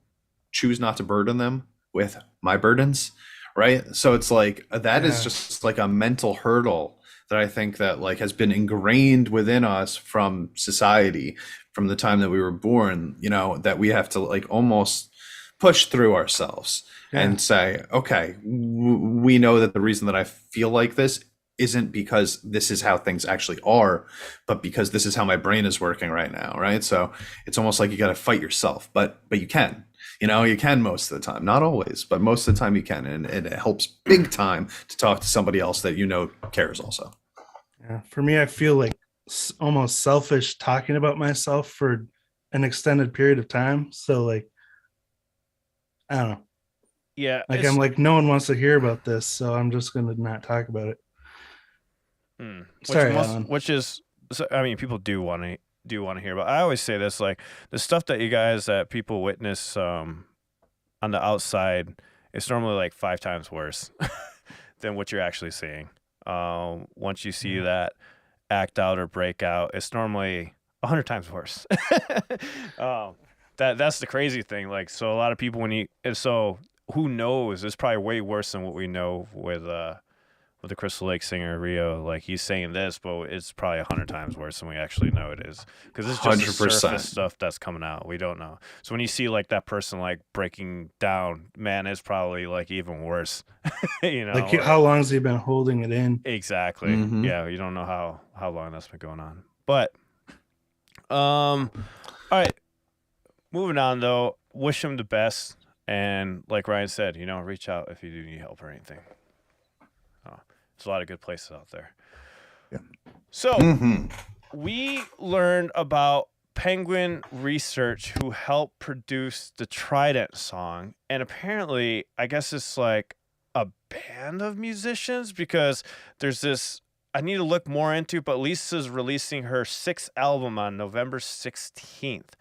choose not to burden them with my burdens, right? So it's like that is just like a mental hurdle that I think that like has been ingrained within us from society, from the time that we were born, that we have to like almost push through ourselves and say, okay, we know that the reason that I feel like this isn't because this is how things actually are, but because this is how my brain is working right now, right? So it's almost like you got to fight yourself, but you can. You can most of the time, not always, but most of the time you can, and it helps big time to talk to somebody else that cares also. Yeah, for me, I feel like almost selfish talking about myself for an extended period of time. So like, I don't know. Yeah, like I'm like, no one wants to hear about this, so I'm just gonna not talk about it. Sorry, Alan. Which is, I mean, people do want to hear about. I always say this, like the stuff that people witness on the outside, it's normally like 5 times worse than what you're actually seeing. Once you see that act out or break out, it's normally 100 times worse. That's the crazy thing. Like, so a lot of people who knows? It's probably way worse than what we know with the Crystal Lake singer Rio. Like, he's saying this, but it's probably 100 times worse than we actually know it is, because it's just the surface stuff that's coming out. We don't know. So when you see like that person like breaking down, man, it's probably like even worse. Like how long has he been holding it in? Exactly. Mm-hmm. Yeah, you don't know how long that's been going on. But all right, moving on though. Wish him the best, and like Ryan said, reach out if you do need help or anything. There's a lot of good places out there. Yeah. So we learned about Penguin Research, who helped produce the Trident song, and apparently, I guess it's like a band of musicians, because there's this. I need to look more into, but Lisa's releasing her 6th album on November 16th.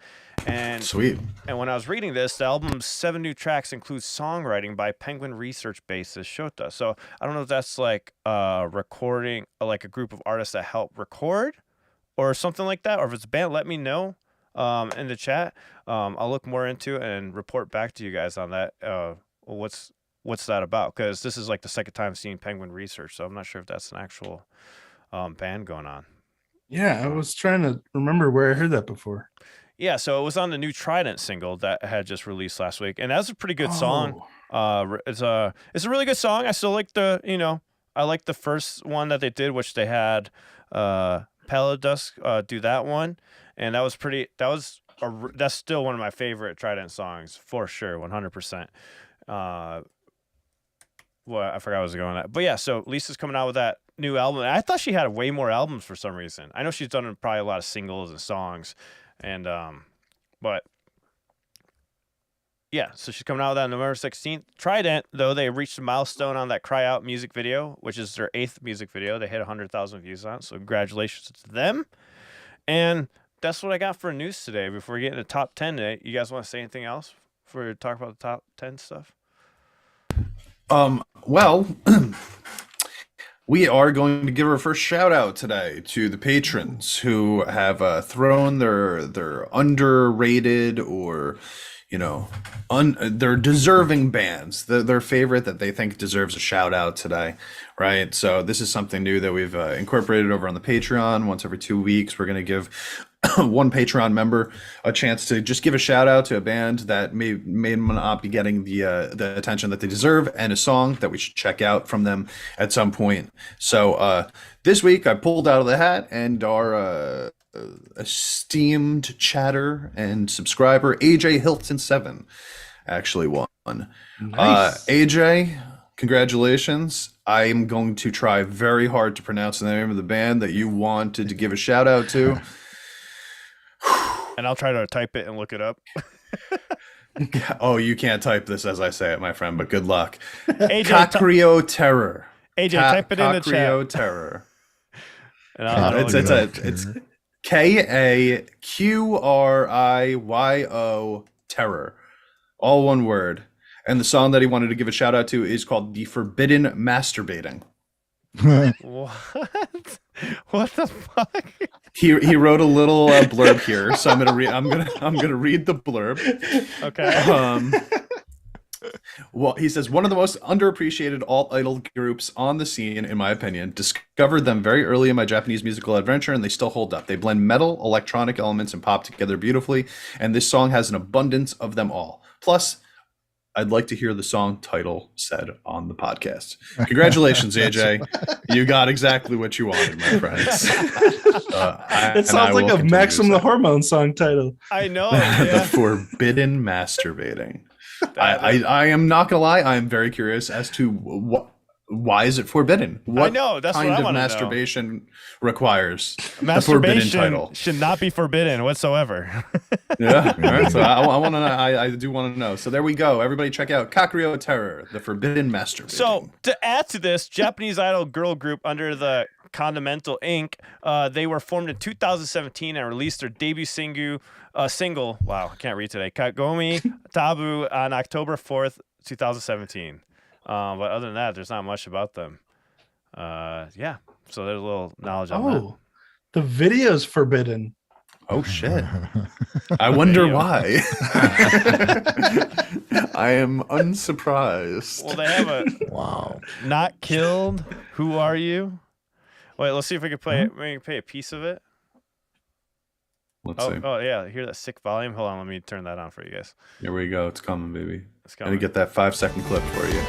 And sweet. And when I was reading this, the album's 7 new tracks include songwriting by Penguin Research bassist Shota. So I don't know if that's like recording, like a group of artists that help record or something like that, or if it's a band. Let me know in the chat. I'll look more into it and report back to you guys on that. What's that about? Because this is like the second time seeing Penguin Research, so I'm not sure if that's an actual band going on. Yeah, I was trying to remember where I heard that before. Yeah, so it was on the new Trident single that had just released last week, and that's a pretty good song. It's a really good song. I still like I like the first one that they did, which they had Paladusk do that one, and that was pretty. That's still one of my favorite Trident songs for sure, 100%. Well, I forgot what I was going at, but yeah. So Lisa's coming out with that new album. I thought she had way more albums for some reason. I know she's done probably a lot of singles and songs. And but yeah, so she's coming out with that on November 16th. Trident, though, they reached a milestone on that Cry Out music video, which is their 8th music video. They hit 100,000 views on it, so congratulations to them. And that's what I got for news today. Before we get into top 10 today, you guys want to say anything else before we talk about the top 10 stuff? Well, we are going to give our first shout out today to the patrons who have thrown their underrated or they're deserving bands. Their favorite that they think deserves a shout out today, right? So this is something new that we've incorporated over on the Patreon. Once every 2 weeks, we're going to give one Patreon member a chance to just give a shout out to a band that may not be getting the attention that they deserve, and a song that we should check out from them at some point. So this week I pulled out of the hat, and our esteemed chatter and subscriber AJ Hilton 7 actually won. Nice. AJ, congratulations. I am going to try very hard to pronounce the name of the band that you wanted to give a shout out to. And I'll try to type it and look it up. Oh, you can't type this as I say it, my friend, but good luck. AJ, Kakrio Terror. AJ, type it in the chat. Kakrio Terror. And I'll look it up. It's KAQRIYO Terror. All one word. And the song that he wanted to give a shout out to is called The Forbidden Masturbating. What? What the fuck? He wrote a little blurb here, so I'm gonna read the blurb. Okay. Well, he says, one of the most underappreciated alt-idol groups on the scene, in my opinion. Discovered them very early in my Japanese musical adventure, and they still hold up. They blend metal, electronic elements, and pop together beautifully, and this song has an abundance of them all. Plus, I'd like to hear the song title said on the podcast. Congratulations, AJ. You got exactly what you wanted, my friends. It sounds like a Maxim the Hormone song title. I know. Yeah. The Forbidden Masturbating. I am not gonna lie. I am very curious as to why is it forbidden? What I know. That's kind what I of want to know. masturbation requires the forbidden Masturbation title? should not be forbidden whatsoever. Yeah. All right. So I want to know. I do want to know. So there we go. Everybody, check out Kakrio Terror, the Forbidden Masturbating. So to add to this, Japanese idol girl group under the Condamental Inc. They were formed in 2017 and released their debut single. Wow, I can't read today. Kagomi Tabu on October 4th, 2017. But other than that, there's not much about them. Yeah. So there's a little knowledge on that. Oh, the video's forbidden. Oh shit! I wonder why. I am unsurprised. Well, they have a Wow. Not Killed. Who Are You? Wait, let's see if we can play it. Maybe play a piece of it. Let's see. Oh yeah, hear that sick volume. Hold on, let me turn that on for you guys. Here we go. It's coming, baby. It's Let coming. me get that 5-second clip for you.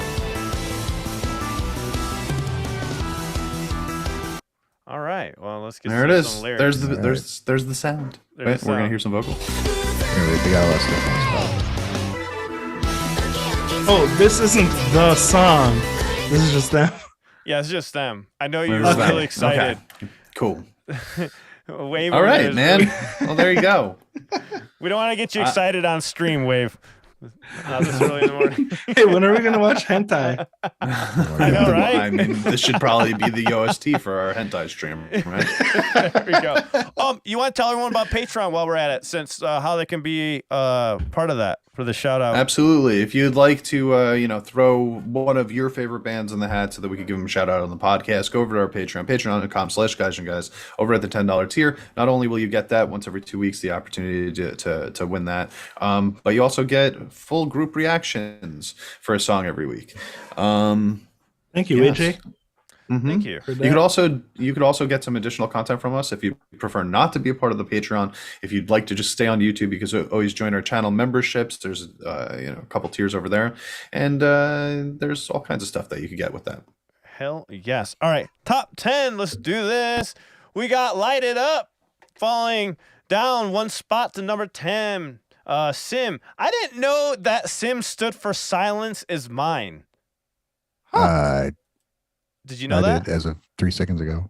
All right. Well, let's get There it is. some lyrics. There's the All right. there's the sound. There's Wait, the we're gonna sound. hear some vocals. They got a lot of stuff on spot. Oh, this isn't the song. This is just them. Yeah, it's just them. I know you're There's that. really excited. Okay. Cool. Wave. All right, is- man. Well, there you go. We don't want to get you excited on stream, Wave. Not this early in the morning. Hey, when are we gonna watch hentai? I know, right? I mean, this should probably be the OST for our hentai stream, right? There we go. You want to tell everyone about Patreon while we're at it, since how they can be part of that for the shout out. Absolutely. If you'd like to, throw one of your favorite bands in the hat so that we could give them a shout out on the podcast, go over to our Patreon, patreon.com/guys. Over at the $10 tier, not only will you get that once every 2 weeks, the opportunity to win that, but you also get full group reactions for a song every week. Thank you, Yes. AJ. Mhm. Thank you. for You that. could also get some additional content from us if you prefer not to be a part of the Patreon. If you'd like to just stay on YouTube, you can always join our channel memberships. There's a couple tiers over there, and there's all kinds of stuff that you could get with that. Hell yes. All right. Top 10. Let's do this. We got Light It Up falling down one spot to number 10. Sim. I didn't know that Sim stood for Silence Is Mine. Did you know I that? did as of 3 seconds ago.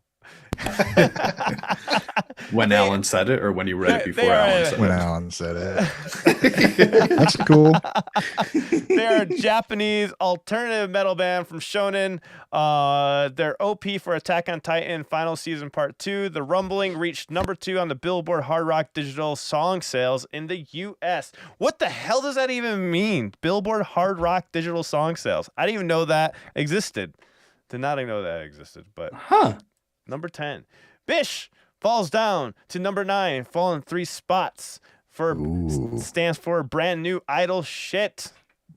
When Alan said it, or when you read it They before are- Alan said When it. Alan said it. That's cool. They're a Japanese alternative metal band from Shonen. Their OP for Attack on Titan Final Season Part 2, The Rumbling, reached number 2 on the Billboard Hard Rock Digital Song Sales in the U.S. What the hell does that even mean? Billboard Hard Rock Digital Song Sales. I didn't even know that existed. Did not even know that existed, but Huh. number 10. Bish falls down to number 9, falling 3 spots. stands for brand new idol shit.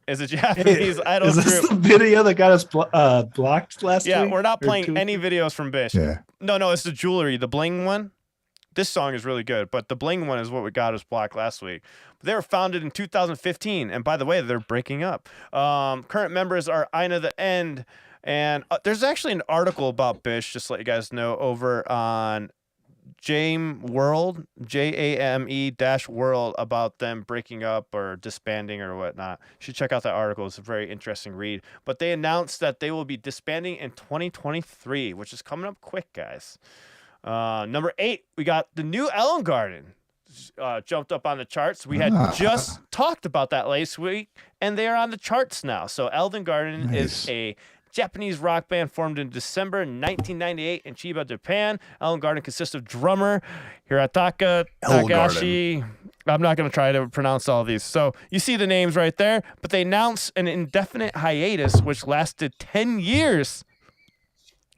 Is a Japanese idol Is this group. the video that got us blocked last week? Yeah, we're not Or playing 2 any videos from Bish. Yeah. No, it's the jewelry, the bling one. This song is really good, but the bling one is what we got us blocked last week. They were founded in 2015, and by the way, they're breaking up. Current members are Ina the End, and there's actually an article about Bish, just to let you guys know, over on Jame World, JAME-World, about them breaking up or disbanding or whatnot. You should check out that article. It's a very interesting read. But they announced that they will be disbanding in 2023, which is coming up quick, guys. Number 8, we got the new Ellen Garden. Jumped up on the charts. We had just talked about that last week, and they are on the charts now. So Elden Garden is a Japanese rock band formed in December 1998 in Chiba, Japan. Ellen Garden consists of drummer Hirataka Takashi. I'm not going to try to pronounce all these. So you see the names right there, but they announced an indefinite hiatus, which lasted 10 years.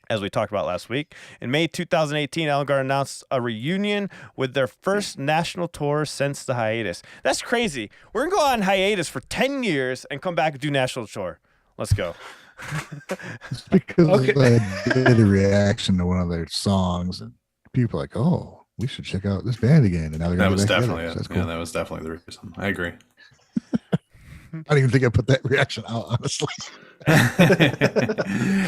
As we talked about last week. In May 2018, Ellen Garden announced a reunion with their first national tour since the hiatus. That's crazy. We're going to go on hiatus for 10 years and come back and do national tour. Let's go. It's because I did a reaction to one of their songs, and people are like, oh, we should check out this band again. And now they're That was back definitely together. it. So cool. Yeah, that was definitely the reason. I agree. I don't even think I put that reaction out, honestly.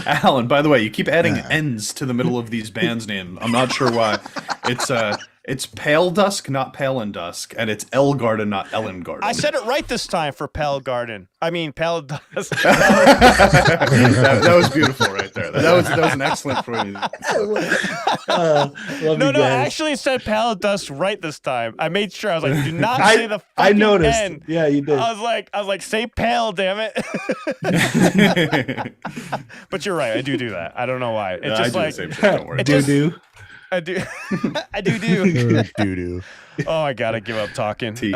Alan, by the way, you keep adding N's to the middle of these bands' names. I'm not sure why. It's Pale Dusk, not Pale and Dusk, and it's El Garden, not Ellen Garden. I said it right this time for Pale Garden. I mean, Pale Dusk. that was beautiful right there. That was an excellent phrase. No, I actually said Pale Dusk right this time. I made sure. I was like, do not say the fucking I noticed. N. Yeah, you did. I was like, say Pale, damn it. But you're right. I do that. I don't know why. It's just I do like the same shit, don't worry. it Do just- do. I do. I do. Doo-doo. Oh, I gotta give up talking. Tea.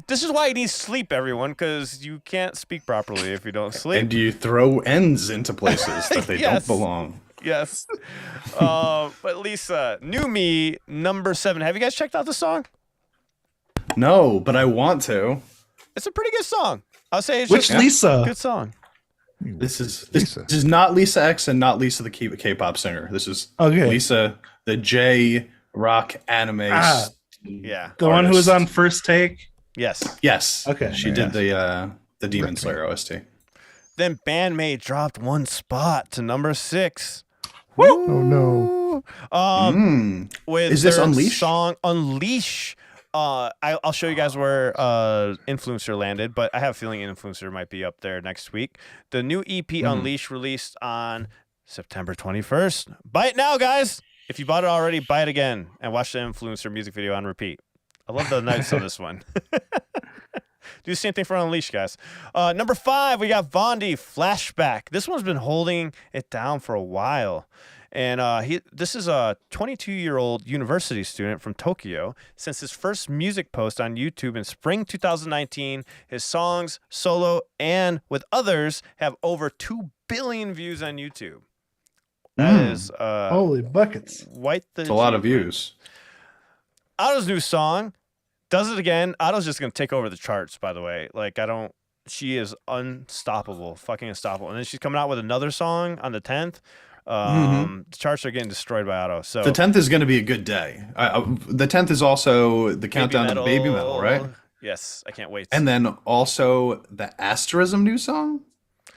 This is why you need sleep, everyone, because you can't speak properly if you don't sleep. And you throw N's into places that they Yes. don't belong. Yes. But Lisa, New Me, number 7. Have you guys checked out the song? No, but I want to. It's a pretty good song. I'll say it's Which just Lisa? a good song. This is Lisa. not Lisa X and not Lisa the K-pop singer. This is Okay. Lisa the J rock anime. Yeah. The one who was artist. on First Take? Yes. Yes. Okay. She did the Demon Slayer OST. Then Band-Maid dropped 1 spot to number 6. Oh, no. With Is this their Unleash? song Unleash. I'll show you guys where Influencer landed, but I have a feeling Influencer might be up there next week. The new EP Unleash released on September 21st. Buy it now, guys. If you bought it already, buy it again and watch the Influencer music video on repeat. I love the notes on this one. Do the same thing for Unleash, guys. Number 5, we got Vondi, Flashback. This one's been holding it down for a while. And this is a 22-year-old university student from Tokyo. Since his first music post on YouTube in spring 2019, his songs, solo, and with others have over 2 billion views on YouTube. That is Holy buckets. quite the It's a lot of achievement. views. Otto's new song does it again. Otto's just gonna take over the charts, by the way. Like she is unstoppable, fucking unstoppable. And then she's coming out with another song on the 10th. The charts are getting destroyed by Otto. So The 10th is going to be a good day. The 10th is also the countdown to Babymetal, right? Yes, I can't wait. And then also the Asterism new song.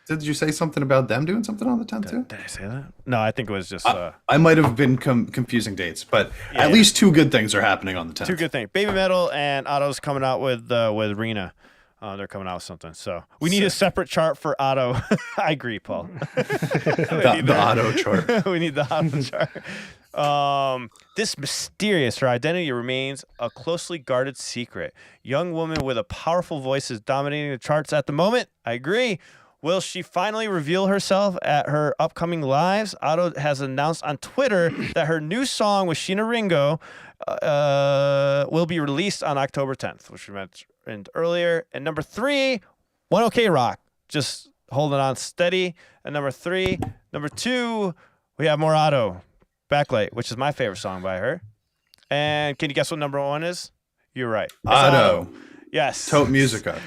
Did you say something about them doing something on the 10th too? Did I say that? No, I think it was just I might have been confusing dates, but at least 2 good things are happening on the 10th. 2 good things. Babymetal and Otto's coming out with Rena. They're coming out with something. So we need a separate chart for Otto. I agree, Paul. The auto chart. We need the Otto chart. This mysterious, her identity remains a closely guarded secret. Young woman with a powerful voice is dominating the charts at the moment. I agree. Will she finally reveal herself at her upcoming lives? Otto has announced on Twitter that her new song with Sheena Ringo will be released on October 10th, which we mentioned earlier. And number 3, One OK Rock, just holding on steady. And number 2, we have more Otto, Backlight, which is my favorite song by her. And can you guess what number 1 is? You're right. It's Otto. Yes. Tote Musica.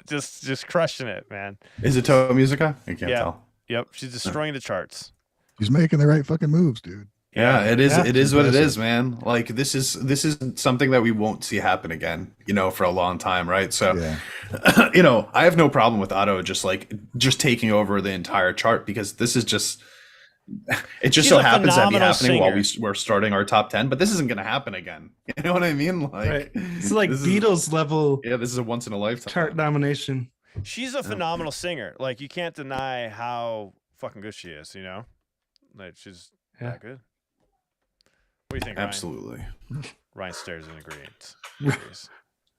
just crushing it, man. Is it Tote Musica? I can't Yeah. tell. Yep. She's destroying the charts. He's making the right fucking moves, dude. Yeah, it is. Yeah. It is what it Impressive. is, man. Like this is something that we won't see happen again, for a long time, right? So, Yeah. I have no problem with Otto just taking over the entire chart because this is just. It just She's so a happens to be phenomenal happening while singer. we're starting our top 10, but this isn't going to happen again. You know what I mean? Like, Right. It's like this is- Beatles level yeah, this is a once in a lifetime chart nomination. She's a phenomenal singer. Like you can't deny how fucking good she is. Like she's that good. What do you think, Ryan? Absolutely. Ryan stares in agreement.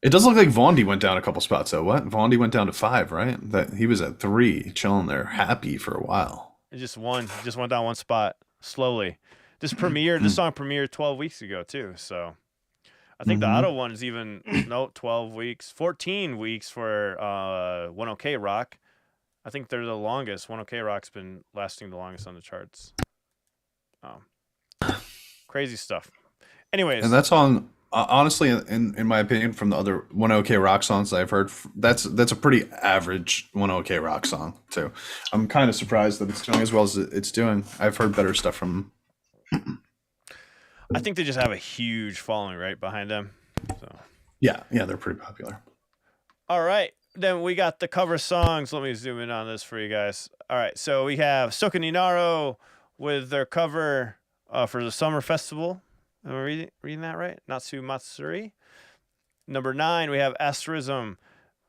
It does look like Vondi went down a couple spots, though. What? Vondi went down to 5, right? That he was at 3, chilling there, happy for a while. It just won. Just went down one spot slowly. This song premiered 12 weeks ago too. So I think the Otto one is even 12 weeks, 14 weeks for 1OK Rock. I think they're the longest. 1OK Rock's been lasting the longest on the charts. Crazy stuff. Anyways, And that song, honestly, in my opinion, from the other 1OK Rock songs that I've heard, that's a pretty average 1OK Rock song too. I'm kind of surprised that it's doing as well as it's doing. I've heard better stuff from. I think they just have a huge following right behind them. So Yeah, they're pretty popular. all right. Then we got the cover songs. Let me zoom in on this for you guys. All right. So we have Soka Ninaro with their cover for the Summer Festival. Am I reading that right? Natsu Matsuri. Number 9, we have Asterism.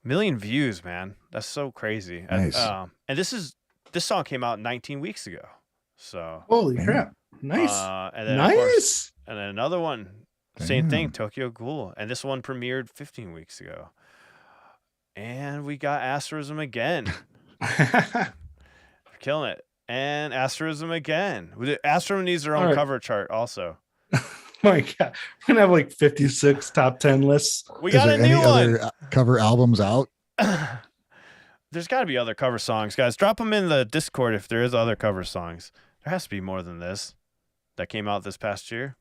1,000,000 views, man. That's so crazy. Nice. And this song came out 19 weeks ago. So Holy Damn. crap. Nice. and then of course, Nice. and then another one, same thing, Damn. Tokyo Ghoul. And this one premiered 15 weeks ago. And we got Asterism again. Killing it. And Asterism again. Asterism needs their own All right. cover chart also. My God. We're going to have like 56 top 10 lists. We Is got there a any new one. other cover albums out? There's got to be other cover songs, guys. Drop them in the Discord if there is other cover songs. There has to be more than this that came out this past year.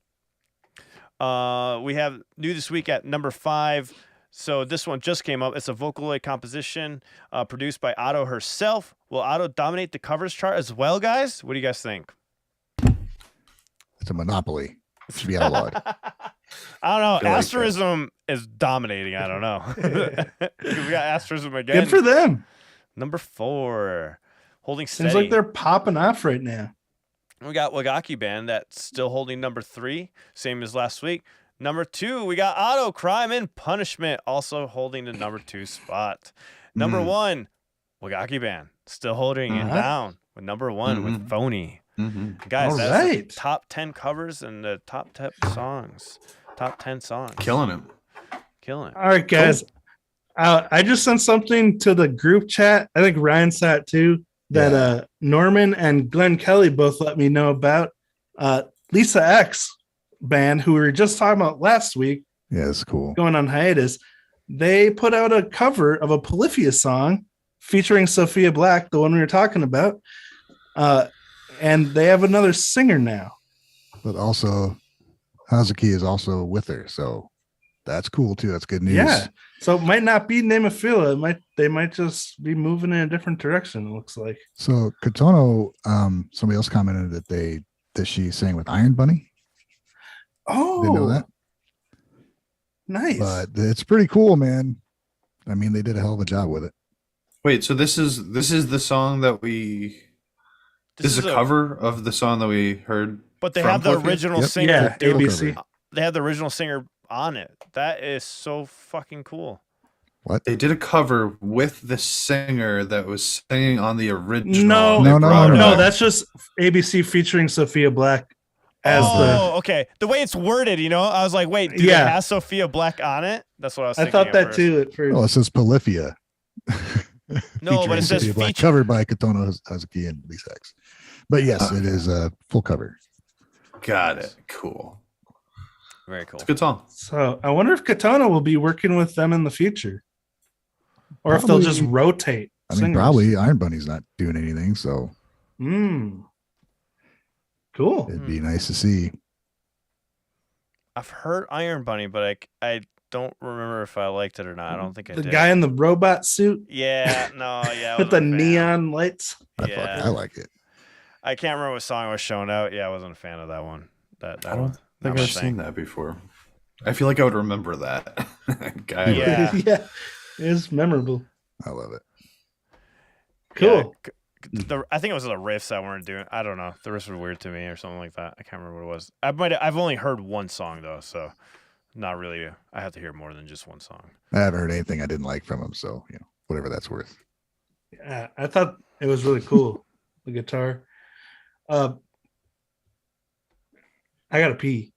We have new this week at number 5. So this one just came up. It's a Vocaloid composition produced by Otto herself. Will Otto dominate the covers chart as well, guys? What do you guys think? It's a monopoly. It should be outlawed. I don't know. I like that. Asterism is dominating. I don't know. We got Asterism again. Good for them. Number 4. Holding steady. Seems like they're popping off right now. We got Wagaki Band that's still holding number 3, same as last week. Number 2, we got Otto Crime and Punishment also holding the number 2 spot. Number 1, Wagaki Band still holding it down with number 1 with Phony. Guys, All that's right. the top 10 covers and the top 10 songs. Top 10 songs. Killing it. Killing it. All right, guys. I just sent something to the group chat. I think Ryan saw it too. That Norman and Glenn Kelly both let me know about. Lisa X band, who we were just talking about last week, Yeah, it's cool. going on hiatus. They put out a cover of a Polyphia song featuring Sophia Black, the one we were talking about. And they have another singer now. But also, Hazuki is also with her, so that's cool too. That's good news. Yeah. So it might not be Nemophila. They might just be moving in a different direction, it looks like. So Kotono, somebody else commented that she sang with Iron Bunny. Oh, Didn't know that. Nice. But it's pretty cool, man. I mean, they did a hell of a job with it. Wait, so this is the song that we. This is a cover of the song that we heard. But they from have the Polyphia? original Yep. singer. Yeah, do it. ABC. They have the original singer on it. That is so fucking cool. What? They did a cover with the singer that was singing on the original. No, and they no, brought her no. No, back. that's just ABC featuring Sophia Black as Okay. The way it's worded, I was like, wait, do Yeah. they have Sophia Black on it? That's what I was I thinking. thought at that first. too at first. Oh, it says Polyphia. No, but Featuring it says Sophia Black, feature. covered by Kotono Hazuki and Lisa X. But yes, it is a full cover. Got it. Cool. Very cool. It's a good song. So I wonder if Katana will be working with them in the future, or if they'll just Probably. rotate. I mean, singers. probably Iron Bunny's not doing anything, so Cool. it'd be nice to see. I've heard Iron Bunny, but I don't remember if I liked it or not. I don't think I The did. guy in the robot suit Yeah, no, yeah. I with the wasn't a fan. neon lights. Yeah. I like it. I can't remember what song I was showing out. Yeah, I wasn't a fan of that one. That I don't that think I've seen that before. I feel like I would remember that guy. Yeah. Yeah, it's memorable. I love it. Cool. I think it was the riffs that weren't doing. I don't know. The riffs were weird to me or something like that. I can't remember what it was. I've only heard one song though, so not really. I have to hear more than just one song. I haven't heard anything I didn't like from him, so whatever that's worth. Yeah, I thought it was really cool. The guitar. I gotta pee.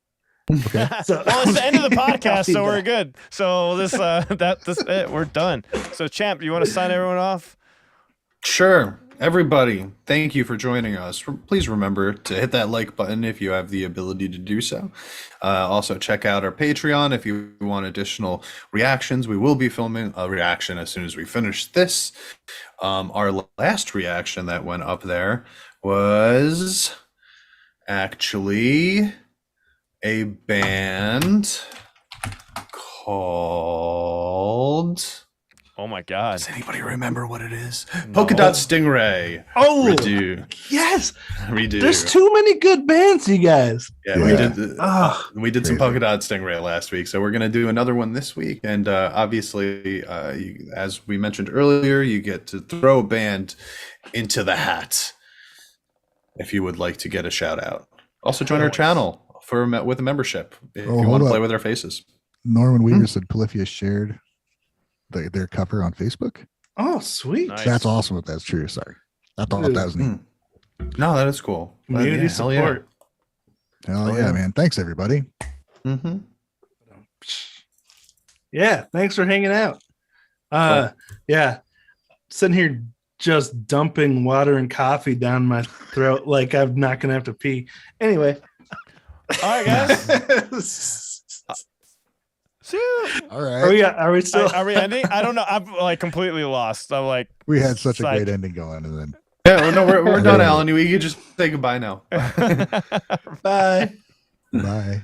Okay. So, Well, it's the end of the I'll podcast, be so we're back. good. So this that's it. We're done. So Champ, you want to sign everyone off? Sure. Everybody, thank you for joining us. Please remember to hit that like button if you have the ability to do so. Also, check out our Patreon if you want additional reactions. We will be filming a reaction as soon as we finish this. Our last reaction that went up there was actually a band called... Oh my God. Does anybody remember what it is? Polka Dot Stingray. Oh, Redo. yes. Redo. There's too many good bands, you guys. Yeah, we did some Crazy. Polka Dot Stingray last week, so we're gonna do another one this week. And obviously, as we mentioned earlier, you get to throw a band into the hat if you would like to get a shout out. Also, join our channel with a membership if you hold want to up. play with our faces. Norman Weaver said Polyphia shared their cover on Facebook. Oh, sweet. Nice. That's awesome if that's true. Sorry. I thought that was neat. No, that is cool. Community Yeah, hell yeah. support. Hell yeah, man. Thanks, everybody. Mm-hmm. Yeah, thanks for hanging out. Yeah, sitting here just dumping water and coffee down my throat like I'm not gonna have to pee. Anyway, All right, guys. All right. are we still? Are we ending? I don't know. I'm like completely lost. I'm like, We had such a Psych. great ending going, and then Yeah, no, we're done, Alan. We can just say goodbye now. Bye. bye.